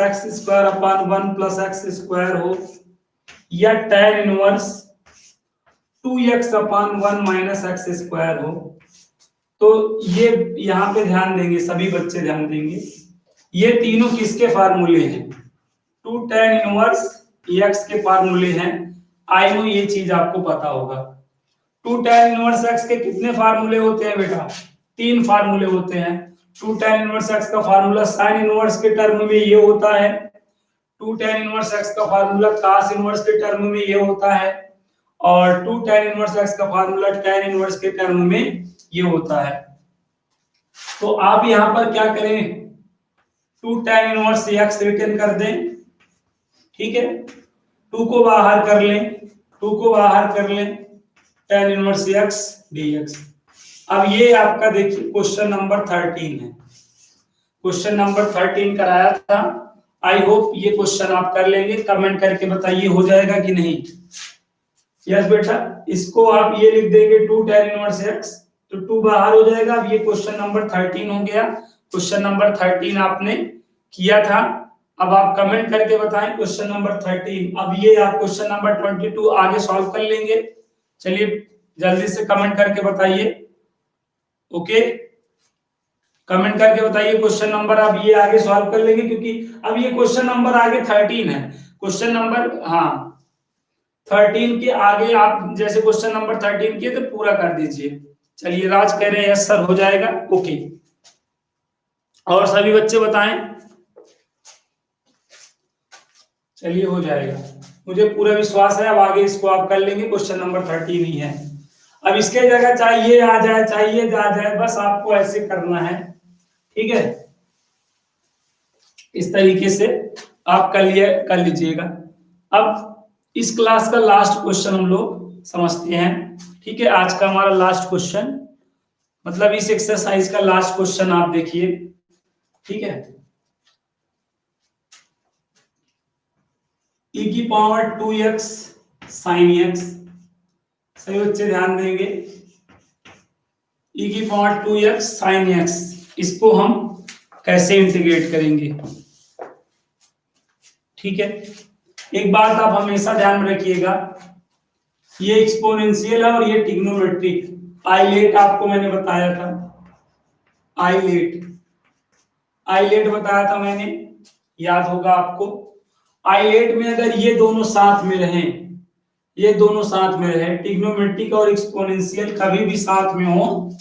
x²/1 + x² हो, या tan इनवर्स 2x/1 - x² हो। तो ये यहाँ पे ध्यान देंगे, सभी बच्चे ध्यान देंगे, ये तीनों किसके फार्मूले हैं? 2 tan इनवर्स x के फार्मूले हैं। आई नो ये चीज आपको पता होगा। 2 tan इनवर्स x के कितने फार्मूले होते हैं बेटा? 3 फार्मूले होते हैं। 2 tan इनवर्स x का फार्मूला साइन इनवर्स के टर्म में ये होता है, 2 tan इनवर्स x का फार्मूला cos इनवर्स के टर्म में ये होता है, और 2 tan इनवर्स x का फार्मूला tan इनवर्स के टर्म में ये होता है। तो आप यहां पर क्या करें, 2 tan इनवर्स x रिटर्न कर दें, ठीक है, 2 को बाहर कर लें, 2 को बाहर कर लें, tan इनवर्स x dx। अब ये आपका देखिए क्वेश्चन नंबर 13 है, क्वेश्चन नंबर 13 कराया था। आई होप ये क्वेश्चन आप कर लेंगे। कमेंट करके बताइए हो जाएगा कि नहीं। यस बेटा, इसको आप ये लिख देंगे 2 tan इनवर्स x, तो 2 बाहर हो जाएगा। अब ये क्वेश्चन नंबर 13 हो गया। क्वेश्चन नंबर 13 आपने किया था। अब आप कमेंट करके बताएं क्वेश्चन नंबर 13। अब ये आप क्वेश्चन नंबर 22 आगे सॉल्व कर लेंगे। चलिए जल्दी से कमेंट करके बताइए। ओके, कमेंट करके बताइए क्वेश्चन नंबर, अब ये आगे सॉल्व कर लेंगे क्योंकि अब ये क्वेश्चन नंबर आगे 13 है। क्वेश्चन नंबर 13 के आगे आप जैसे क्वेश्चन नंबर 13 किए तो पूरा कर दीजिए। चलिए राज कह रहे हैं यस सर हो जाएगा। ओके, और सभी बच्चे बताएं। चलिए हो जाएगा, मुझे पूरा विश्वास है। अब आगे इसको आप कर लेंगे, क्वेश्चन नंबर 13 ही है। अब इसके जगह चाहिए आ जाए, चाहिए जा जाए, बस आपको ऐसे करना है, ठीक है। इस तरीके से आप कर लीजिएगा। अब इस क्लास का लास्ट क्वेश्चन हम लोग समझते हैं, ठीक है। आज का हमारा लास्ट क्वेश्चन, मतलब इस एक्सरसाइज का लास्ट क्वेश्चन आप देखिए, ठीक है। e⁻²x sin x, सभी बच्चे ध्यान देंगे। e⁻²x sin x, इसको हम कैसे इंटीग्रेट करेंगे, ठीक है। एक बात आप हमेशा ध्यान में रखिएगा, ये एक्सपोनेंशियल है और ये ट्रिग्नोमेट्रिक। आइलेट आपको मैंने बताया था, आइलेट बताया था मैंने, याद होगा आपको। आइलेट में अगर ये दोनों साथ में रहें, ये दोनों साथ में रहे, ट्रिग्नोमेट्रिक और एक्सपोनेंशियल कभी भी साथ में हो,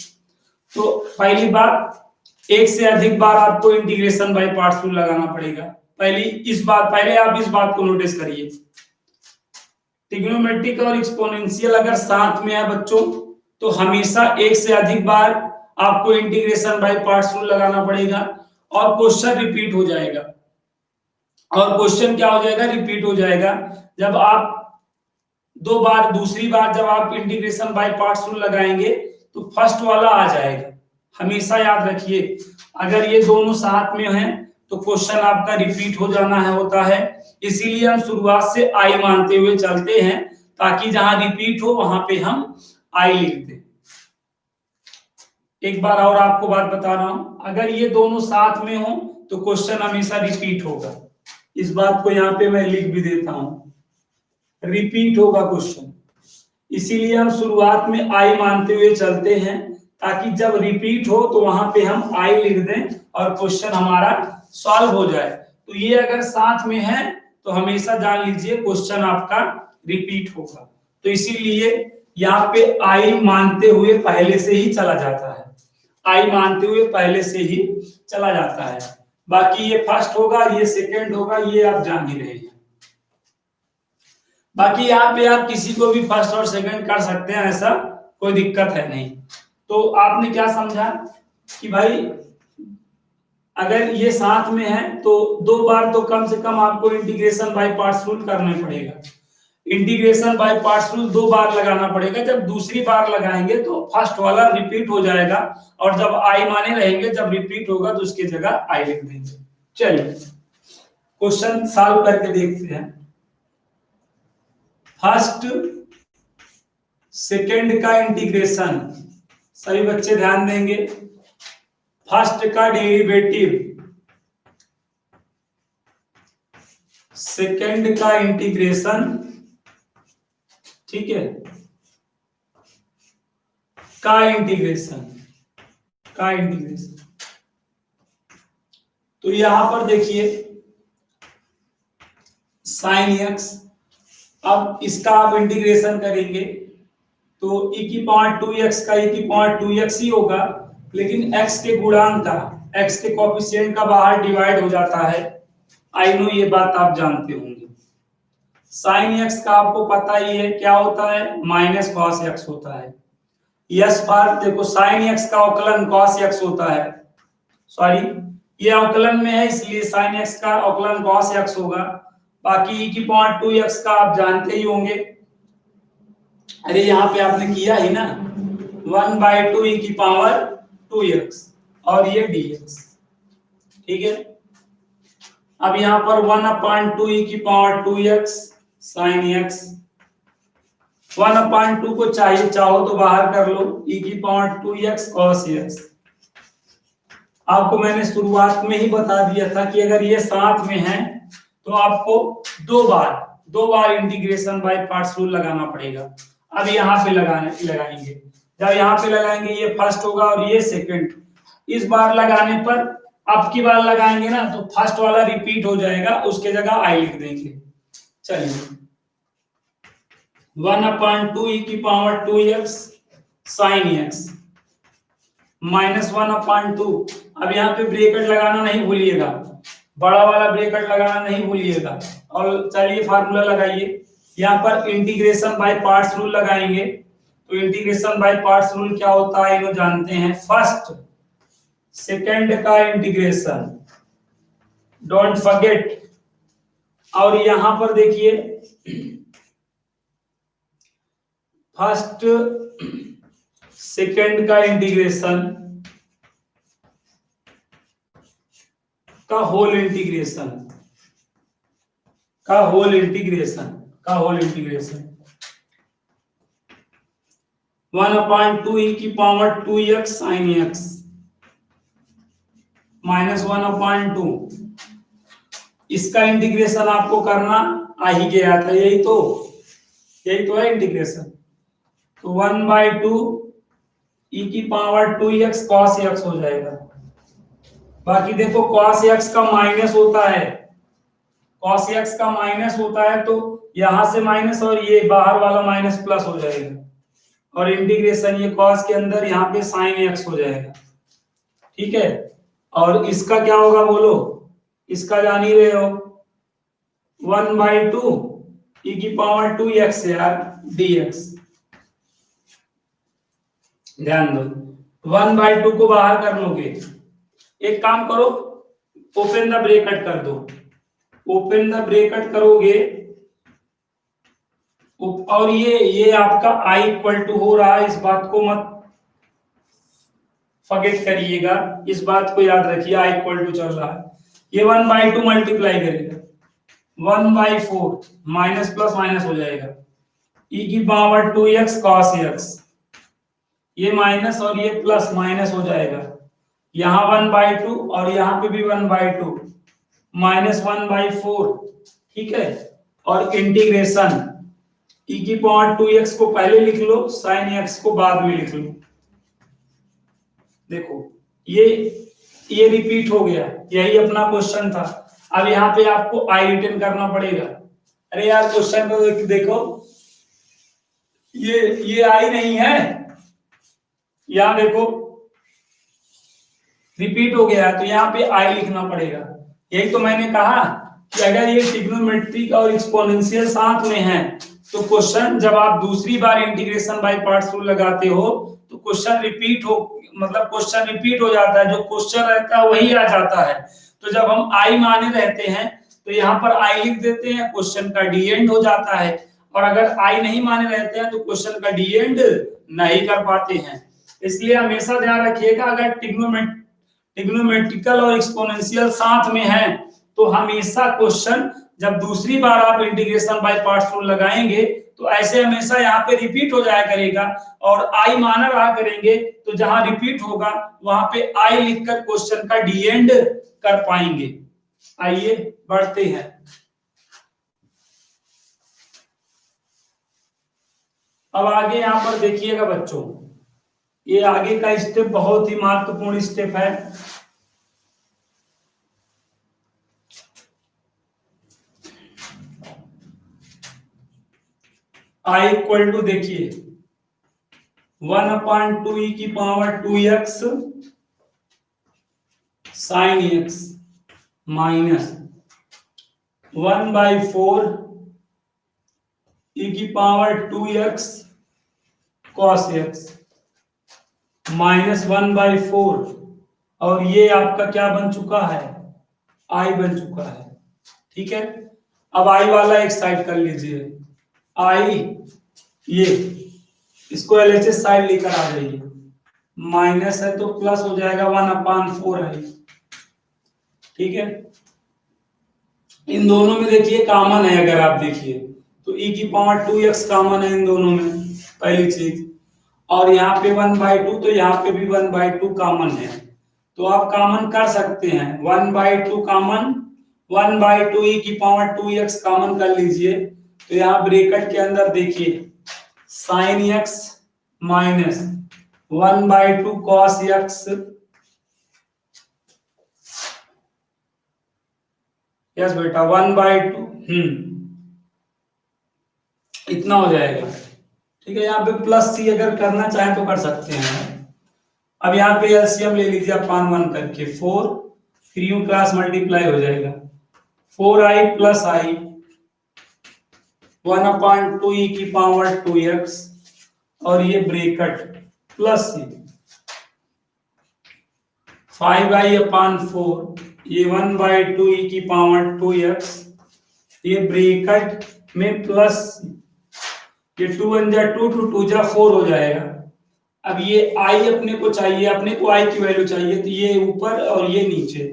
तो पहली बात, एक से अधिक बार आपको इंटीग्रेशन बाय पार्ट्स रूल लगाना पड़ेगा। पहले आप इस बात को नोटिस करिए, ट्रिग्नोमेट्रिक और एक्सपोनेंशियल अगर साथ में है बच्चों, तो हमेशा एक से अधिक बार आपको इंटीग्रेशन बाय पार्ट्स रूल लगाना पड़ेगा और क्वेश्चन रिपीट हो जाएगा। और क्वेश्चन क्या हो जाएगा, रिपीट हो जाएगा। जब आप दूसरी बार जब आप इंटीग्रेशन बाय पार्ट्स रूल लगाएंगे तो फर्स्ट वाला आ जाएगा। हमेशा याद रखिए, अगर ये दोनों साथ में हैं तो क्वेश्चन आपका रिपीट हो जाना है, होता है। इसीलिए हम शुरुआत से आई मानते हुए चलते हैं, ताकि जहां रिपीट हो वहां पे हम आई लिख दें। एक बार और आपको बात बता रहा हूं, अगर ये दोनों साथ में हो तो क्वेश्चन हमेशा रिपीट होगा। इस बात को यहाँ पे मैं लिख भी देता हूं, रिपीट होगा क्वेश्चन। इसीलिए हम शुरुआत में आई मानते हुए चलते हैं, ताकि जब रिपीट हो तो वहां पे हम आई लिख दें और क्वेश्चन हमारा सॉल्व हो जाए। तो ये अगर साथ में है तो हमेशा जान लीजिए क्वेश्चन आपका रिपीट होगा। तो इसीलिए यहाँ पे आई मानते हुए पहले से ही चला जाता है, आई मानते हुए पहले से ही चला जाता है। बाकी ये फर्स्ट होगा, ये सेकंड होगा, ये आप जान ही रहे हैं। बाकी यहाँ पे आप किसी को भी फर्स्ट और सेकंड कर सकते हैं, ऐसा कोई दिक्कत है नहीं। तो आपने क्या समझा कि भाई अगर ये साथ में है तो 2 बार तो कम से कम आपको इंटीग्रेशन बाय पार्ट्स रूल करना पड़ेगा। इंटीग्रेशन बाय पार्ट्स रूल 2 बार लगाना पड़ेगा। जब दूसरी बार लगाएंगे तो फर्स्ट वाला रिपीट हो जाएगा, और जब आई माने रहेंगे, जब रिपीट होगा तो उसकी जगह आई लिख देंगे। चलिए क्वेश्चन सॉल्व करके देखते हैं। फर्स्ट सेकंड का इंटीग्रेशन, सभी बच्चे ध्यान देंगे। फर्स्ट का डेरिवेटिव, सेकंड का इंटीग्रेशन, ठीक है, का इंटीग्रेशन, का इंटीग्रेशन। तो यहां पर देखिए साइन एक्स, अब इसका आप इंटीग्रेशन करेंगे तो e की पावर 2x का e की पावर 2x ही होगा, लेकिन x के गुणांक का, x के कोएफिशिएंट का बाहर डिवाइड हो जाता है। आई नो ये बात आप जानते होंगे। साइन x का आपको पता ही है क्या होता है, माइनस कॉस x होता है। यस बार देखो साइन x का अवकलन कॉस x होता है, सॉरी ये अवकलन में है इसलिए साइन x का अवकलन कॉस x होगा। बाकी e की पावर 2x का आप जानते ही होंगे, अरे यहाँ पे आपने किया ही ना, 1/2 e की पावर 2x और ये dx, ठीक है। अब यहाँ पर 1/2 e की पावर 2x sin x, 1/2 को चाहिए चाहो तो बाहर कर लो, e की पावर 2x cos x। आपको मैंने शुरुआत में ही बता दिया था कि अगर ये साथ में है तो आपको 2 बार इंटीग्रेशन बाय पार्ट्स रूल लगाना पड़ेगा। अब यहाँ पे लगाएंगे, जब यहाँ पे लगाएंगे ये फर्स्ट होगा और ये सेकंड। इस बार लगाने पर अब की बार लगाएंगे ना तो फर्स्ट वाला रिपीट हो जाएगा, उसके जगह आई लिख देंगे। चलिए 1/2 e की power 2x sin x minus 1/2। अब यहाँ पे ब्रैकेट लगाना नहीं भूलिएगा, बड़ा वाला ब्रैकेट लगाना नहीं भूलिएगा। और चलिए फार्मूला लगाइए, यहाँ पर इंटीग्रेशन बाय पार्ट्स रूल लगाएंगे। तो इंटीग्रेशन बाय पार्ट्स रूल क्या होता है, इनको जानते हैं। फर्स्ट सेकंड का इंटीग्रेशन, डोंट फॉरगेट। और यहां पर देखिए फर्स्ट सेकंड का इंटीग्रेशन का होल इंटीग्रेशन, का होल इंटीग्रेशन, का होल इंटीग्रेशन 1/2 e की power 2x sin x minus 1/2। इसका इंटीग्रेशन आपको करना आ ही गया था, यही तो है इंटीग्रेशन। तो 1/2 e की पावर 2x cos x हो जाएगा। बाकी देखो cos x का माइनस होता है, cos x का माइनस होता है तो यहां से माइनस और ये बाहर वाला माइनस प्लस हो जाएगा, और इंटीग्रेशन ये cos के अंदर यहाँ पे sin x हो जाएगा, ठीक है। और इसका क्या होगा बोलो, इसका जान ही रहे हो, 1/2 e की पावर 2x यार dx। ध्यान दो 1/2 को बाहर कर लोगे, एक काम करो ओपन द ब्रैकेट कर दो, ओपन द ब्रैकेट करोगे और ये आपका i इक्वल टू हो रहा है, इस बात को मत फॉरगेट करिएगा, इस बात को याद रखिए, i इक्वल टू चल रहा है। ये 1/2 मल्टीप्लाई करेगा 1/4 माइनस प्लस माइनस हो जाएगा, e की पावर 2x cos x, ये माइनस और ये प्लस माइनस हो जाएगा, यहाँ 1/2 और यहाँ पे भी 1/2 माइनस 1/4, ठीक है। और इंटीग्रेशन e की पावर 2x को पहले लिख लो, sin x को बाद में लिख लो। देखो ये रिपीट हो गया, यही अपना क्वेश्चन था। अब यहाँ पे आपको आई रिटर्न करना पड़ेगा। अरे यार क्वेश्चन को देखो, ये आई नहीं है, यहाँ देखो रिपीट हो गया, तो यहाँ पे आई लिखना पड़ेगा। यही तो मैंने कहा कि अगर ये ट्रिग्नोमेट्रिक और एक्सपोनेंशियल साथ में है तो क्वेश्चन जब आप दूसरी बार इंटीग्रेशन बाय पार्ट्स रूल लगाते हो तो क्वेश्चन रिपीट हो, मतलब क्वेश्चन रिपीट हो जाता है, जो क्वेश्चन रहता है वही आ जाता है। तो जब हम आई माने रहते हैं तो यहाँ पर आई लिख देते हैं, क्वेश्चन का डी एंड हो जाता है। और अगर आई नहीं माने रहते हैं तो क्वेश्चन का डी एंड नहीं कर पाते हैं। इसलिए हमेशा ध्यान रखिएगा, अगर ट्रिग्नोमेट्रिकल और एक्सपोनेंशियल साथ में है तो हमेशा क्वेश्चन जब दूसरी बार आप इंटीग्रेशन बाय पार्ट्स रूल लगाएंगे तो ऐसे हमेशा यहाँ पे रिपीट हो जाया करेगा। और आई माना रहा करेंगे तो जहां रिपीट होगा वहां पे आई लिखकर क्वेश्चन का डी एंड कर पाएंगे। आइए बढ़ते हैं। अब आगे यहाँ पर देखिएगा बच्चों, ये आगे का स्टेप बहुत ही महत्वपूर्ण स्टेप है। आई इक्वल टू देखिए 1/2 e की power 2x sine x minus 1/4 e की power 2x cos x minus 1/4, और ये आपका क्या बन चुका है, आई बन चुका है। ठीक है, अब आई वाला एक साइड कर लीजिए, आई ये इसको एलएचएस साइड लेकर आ जाइए, माइनस है तो प्लस हो जाएगा 1/4 है। ठीक है, इन दोनों में देखिए कॉमन है, अगर आप देखिए तो e की पावर 2x कॉमन है इन दोनों में, पहली चीज। और यहाँ पे 1/2 तो यहाँ पे भी 1/2 कॉमन है, तो आप कॉमन कर सकते हैं 1/2 कॉमन, 1/2 e की पावर 2x कॉमन कर लीजिए। तो यहाँ ब्रैकेट के अंदर देखिए sine x minus 1/2 cos x, yes बेटा 1/2 इतना हो जाएगा। ठीक है, यहाँ पे प्लस सी अगर करना चाहे तो कर सकते हैं। अब यहाँ पे एलसीएम ले लीजिए अपान 1 करके, 4 फिर यूं क्रॉस मल्टीप्लाई हो जाएगा, 4i प्लस आई 1/2 e की पावर 2x, और ये ब्रैकेट प्लस सी 5i/4, ये 1/2 e की पावर 2x, ये ब्रैकेट में प्लस ये 2 1 जा 2 2 2 जा 4 हो जाएगा। अब ये आई अपने को चाहिए, अपने को आई की वैल्यू चाहिए, तो ये ऊपर और ये नीचे,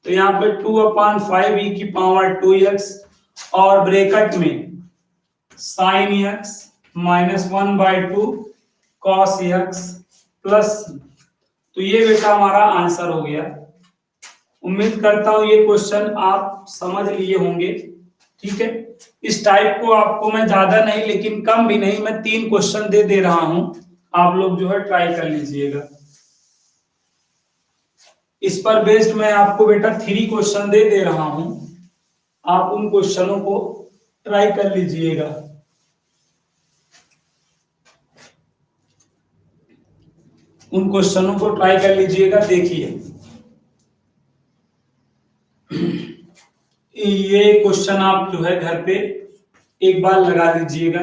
तो यहाँ पे 2/5 e की पावर 2x और ब्रैकेट में sine x minus 1/2 cos x plus, तो ये बेटा हमारा आंसर हो गया। उम्मीद करता हूं ये क्वेश्चन आप समझ लिए होंगे। ठीक है, इस टाइप को आपको मैं ज्यादा नहीं लेकिन कम भी नहीं, मैं 3 क्वेश्चन दे रहा हूं, आप लोग जो है ट्राई कर लीजिएगा। इस पर बेस्ड मैं आपको बेटा 3 क्वेश्चन दे रहा हूं, आप उन क्वेश्चनों को ट्राई कर लीजिएगा। उन क्वेश्चनों को ट्राई कर लीजिएगा। देखिए ये क्वेश्चन आप जो है घर पे एक बार लगा लीजिएगा,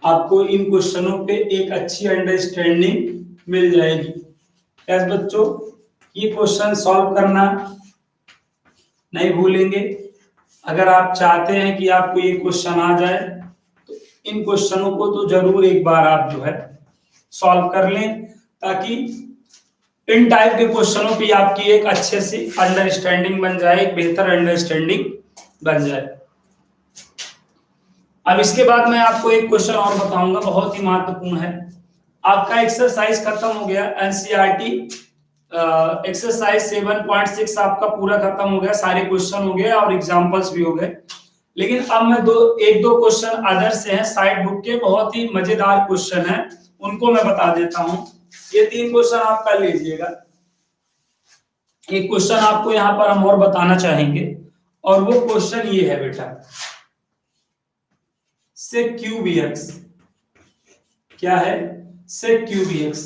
आपको इन क्वेश्चनों पे एक अच्छी अंडरस्टैंडिंग मिल जाएगी। यस बच्चों, ये क्वेश्चन सॉल्व करना नहीं भूलेंगे। अगर आप चाहते हैं कि आपको ये क्वेश्चन आ जाए तो इन क्वेश्चनों को तो जरूर एक बार आप जो है सॉल्व कर लें, ताकि इन टाइप के क्वेश्चनों की आपकी एक अच्छे से अंडरस्टैंडिंग बन जाए, एक बेहतर अंडरस्टैंडिंग बन जाए। अब इसके बाद मैं आपको एक क्वेश्चन और बताऊंगा, बहुत ही महत्वपूर्ण है। आपका एक्सरसाइज खत्म हो गया, एनसीईआरटी एक्सरसाइज 7.6 आपका पूरा खत्म हो गया, सारे क्वेश्चन हो गए और एग्जांपल्स भी हो गए। लेकिन अब मैं एक दो क्वेश्चन अदर से हैं साइड बुक के, बहुत ही मजेदार क्वेश्चन है, उनको मैं बता देता हूं। ये 3 क्वेश्चन आप कर लीजिएगा। एक क्वेश्चन आपको यहाँ पर हम और बताना चाहेंगे, और वो क्वेश्चन ये है बेटा, सेक क्यूब एक्स। क्या है? Sec cube x.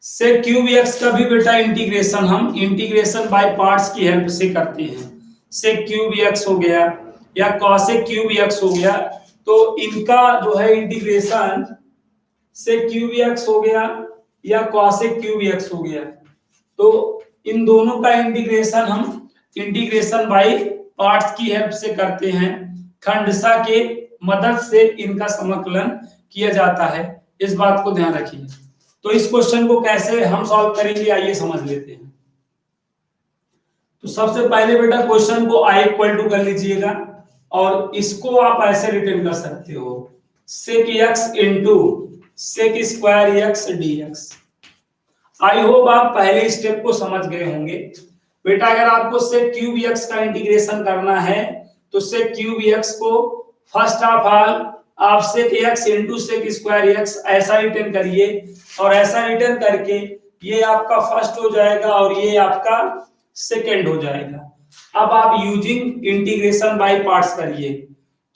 Sec cube x का भी बेटा इंटीग्रेशन हम इंटीग्रेशन बाय पार्ट्स की हेल्प से करते हैं। सेक क्यूब एक्स हो गया या कॉसेक क्यूब एक्स हो गया, तो इनका जो है इंटीग्रेशन सेक क्यूब एक्स हो गया या कॉसेक क्यूब एक्स हो गया, तो इन दोनों का इंटीग्रेशन हम इंटीग्रेशन बाय पार्ट्स की हेल्प से करते हैं। खंडसा के मदद से इनका समाकलन किया जाता है, इस बात को ध्यान रखिए। तो इस क्वेश्चन को कैसे हम सॉल्व करेंगे, आइए समझ लेते हैं। तो सबसे पहले बेटा क्वेश्चन को i इक्वल टू कर लीजिएगा, और इसको आप ऐसे रिटर्न कर सकते हो, sec x into sec square x dx। I hope आप पहले स्टेप को समझ गए होंगे। बेटा अगर आपको सेक क्यूब एक्स का इंटीग्रेशन करना है, तो सेक क्यूब एक्स को फर्स्ट ऑफ ऑल आप sec x into sec square x ऐसा रिटर्न करिए, और ऐसा रिटर्न करके ये आपका फर्स्ट हो जाएगा और ये आपका सेकंड हो जाएगा। अब आप यूजिंग इंटीग्रेशन बाय पार्ट्स करिए,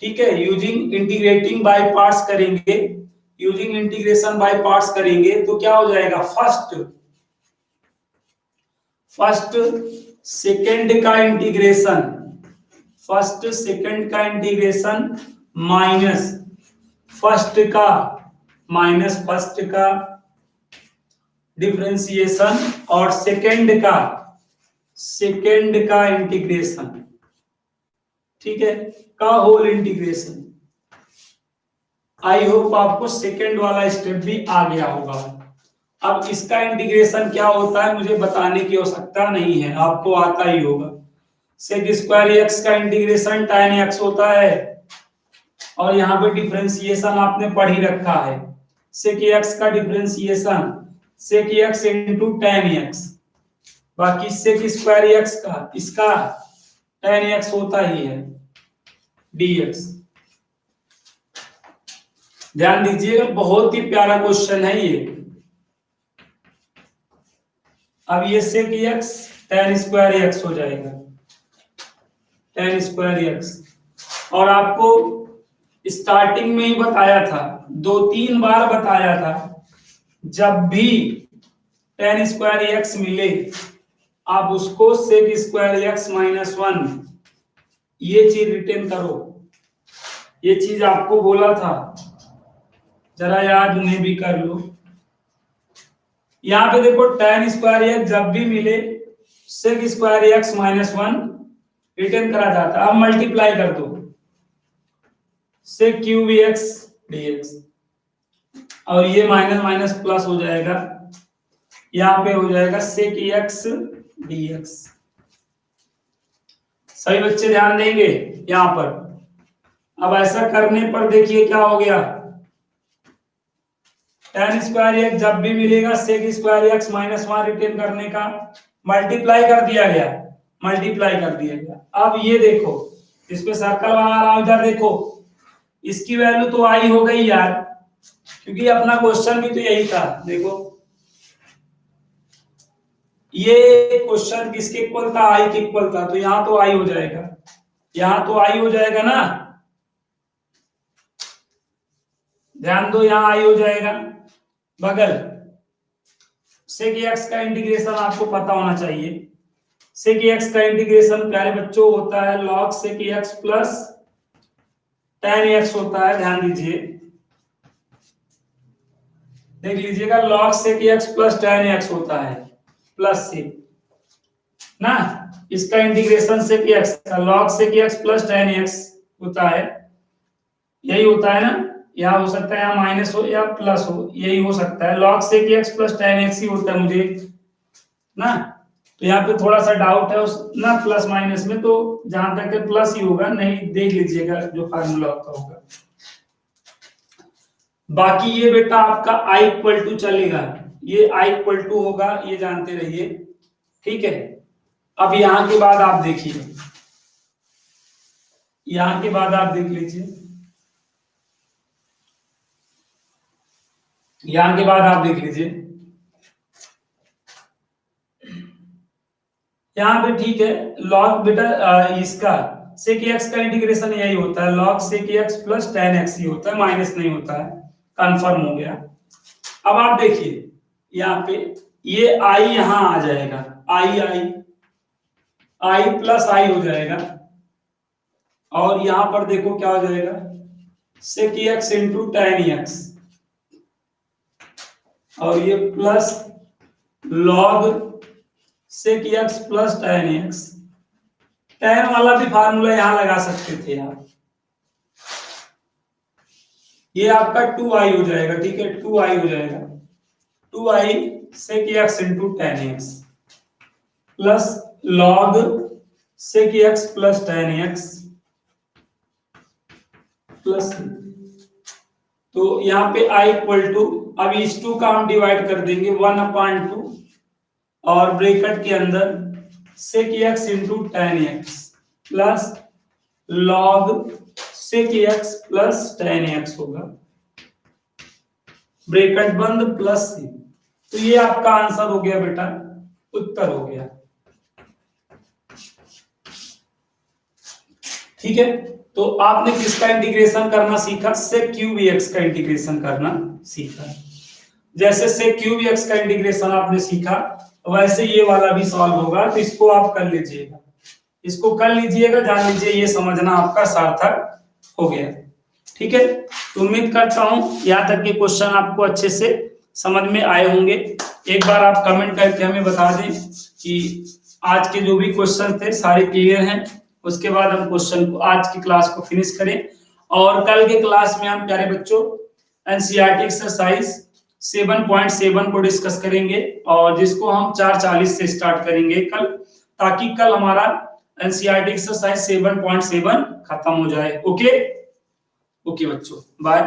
ठीक है। यूजिंग इंटीग्रेटिंग बाय पार्ट्स करेंगे, यूजिंग इंटीग्रेशन बाय पार्ट्स करेंगे तो क्या हो जाएगा, फर्स्ट सेकंड का इंटीग्रेशन, फर्स्ट सेकंड का इंटीग्रेशन माइनस फर्स्ट का डिफरेंशिएशन, और सेकंड का इंटीग्रेशन, ठीक है, का होल इंटीग्रेशन। आई होप आपको सेकंड वाला स्टेप भी आ गया होगा। अब इसका इंटीग्रेशन क्या होता है मुझे बताने की आवश्यकता नहीं है, आपको आता ही होगा। सेक स्क्वायर एक्स का इंटीग्रेशन tan x होता है, और यहाँ पे डिफरेंशिएशन आपने पढ़ ही रखा है, सेक एक्स का differentiation sec x into tan x, बाकी सेक स्क्वायर एक्स का इसका tan x होता ही है dx। ध्यान दीजिएगा, बहुत ही प्यारा क्वेश्चन है ये। अब ये sec x tan square x हो जाएगा, tan स्क्वायर एक्स, और आपको स्टार्टिंग में ही बताया था, 2-3 बार बताया था, जब भी tan स्क्वायर एक्स मिले आप उसको सेक स्क्वायर एक्स माइनस 1 ये चीज रिटेन करो। ये चीज आपको बोला था, जरा याद उन्हें भी कर लो। यहाँ पे देखो tan स्क्वायर एक्स जब भी मिले sec square x minus 1 return करा जाता है। अब मल्टीप्लाई कर दो, सेक क्यूब एक्स dx, और ये माइनस माइनस प्लस हो जाएगा, यहाँ पे हो जाएगा सेक एक्स dx। सभी बच्चे ध्यान देंगे यहाँ पर। अब ऐसा करने पर देखिए क्या हो गया, tan स्क्वायर एक्स जब भी मिलेगा sec square x minus 1 retain करने का मल्टीप्लाई कर दिया गया। अब ये देखो, इस पे सर्कल बना रहा हूं, इधर देखो, इसकी वैल्यू तो आई हो गई यार, क्योंकि अपना क्वेश्चन भी तो यही था। देखो ये क्वेश्चन किसके इक्वल था, आई के इक्वल था, तो यहाँ तो आई हो जाएगा, यहाँ तो आई हो जाएगा ना, ध्यान दो, यहाँ आई हो जाएगा बगल। सेक एक्स का इंटीग्रेशन आपको पता होना चाहिए, सेक एक्स का इंटीग्रेशन प्यारे बच्चों होता है log sec x plus tan x होता है। ध्यान दीजिए, देख लीजिएगा, log sec x plus tan x होता है, प्लस से ना, इसका इंटीग्रेशन सेक एक्स का log sec x plus tan x होता है, यही होता है ना। यहाँ हो सकता है यहाँ माइनस हो या प्लस हो, यही हो सकता है, log sec x plus tan x ही होता है मुझे ना। तो यहाँ पे थोड़ा सा डाउट है उस ना प्लस माइनस में, तो जहां तक है प्लस ही होगा, नहीं देख लीजिएगा जो फार्मूला होगा। बाकी ये बेटा आपका i इक्वल टू चलेगा, ये i इक्वल टू होगा, ये जानते रहिए, ठीक है। अब यहाँ के बाद आप देखिए, यहाँ के बाद आप देख लीजिए, यहाँ के बाद आप देख लीजिए, यहाँ पे ठीक है, log बेटा इसका sec x का इंटीग्रेशन यही होता है, log sec x plus tan x ही होता है, माइनस नहीं होता है, कंफर्म हो गया। अब आप देखिए यहाँ पे ये i यहाँ आ जाएगा, i प्लस i हो जाएगा, और यहां पर देखो क्या हो जाएगा, sec x into tan x, और ये plus log sec x plus tan x। tan वाला भी फार्मूला यहां लगा सकते थे आप, ये आपका 2i हो जाएगा, ठीक है, 2i हो जाएगा, 2i sec x into tan x plus log sec x plus tan x plus, तो यहाँ पे i इक्वल टू, अब इस 2 का हम डिवाइड कर देंगे 1/2, और ब्रैकेट के अंदर sec x into tan x plus log sec x plus tan x होगा, ब्रैकेट बंद प्लस c। तो ये आपका आंसर हो गया बेटा, उत्तर हो गया, ठीक है। तो आपने किसका इंटीग्रेशन करना सीखा, sec क्यूब x का इंटीग्रेशन करना सीखा। जैसे sec क्यूब x का इंटीग्रेशन आपने सीखा, वैसे ये वाला भी सॉल्व होगा, तो इसको आप कर लीजिएगा, इसको कर लीजिएगा, जान लीजिए ये समझना आपका सार्थक हो गया, ठीक है। तो उम्मीद करता हूं यहाँ तक के क्वेश्चन आपको अच्छे से समझ में आए होंगे। एक बार आप कमेंट करके हमें बता दें कि आज के जो भी क्वेश्चन थे सारे क्लियर हैं, उसके बाद हम क्वेश्चन को, आज की क्लास को फिनिश करें, और कल के क्लास में हम प्यारे बच्चों एनसीईआरटी एक्सरसाइज 7.7 को डिस्कस करेंगे, और जिसको हम 4:40 से स्टार्ट करेंगे कल, ताकि कल हमारा एनसीईआरटी एक्सरसाइज 7.7 खत्म हो जाए। ओके बच्चों, बाय।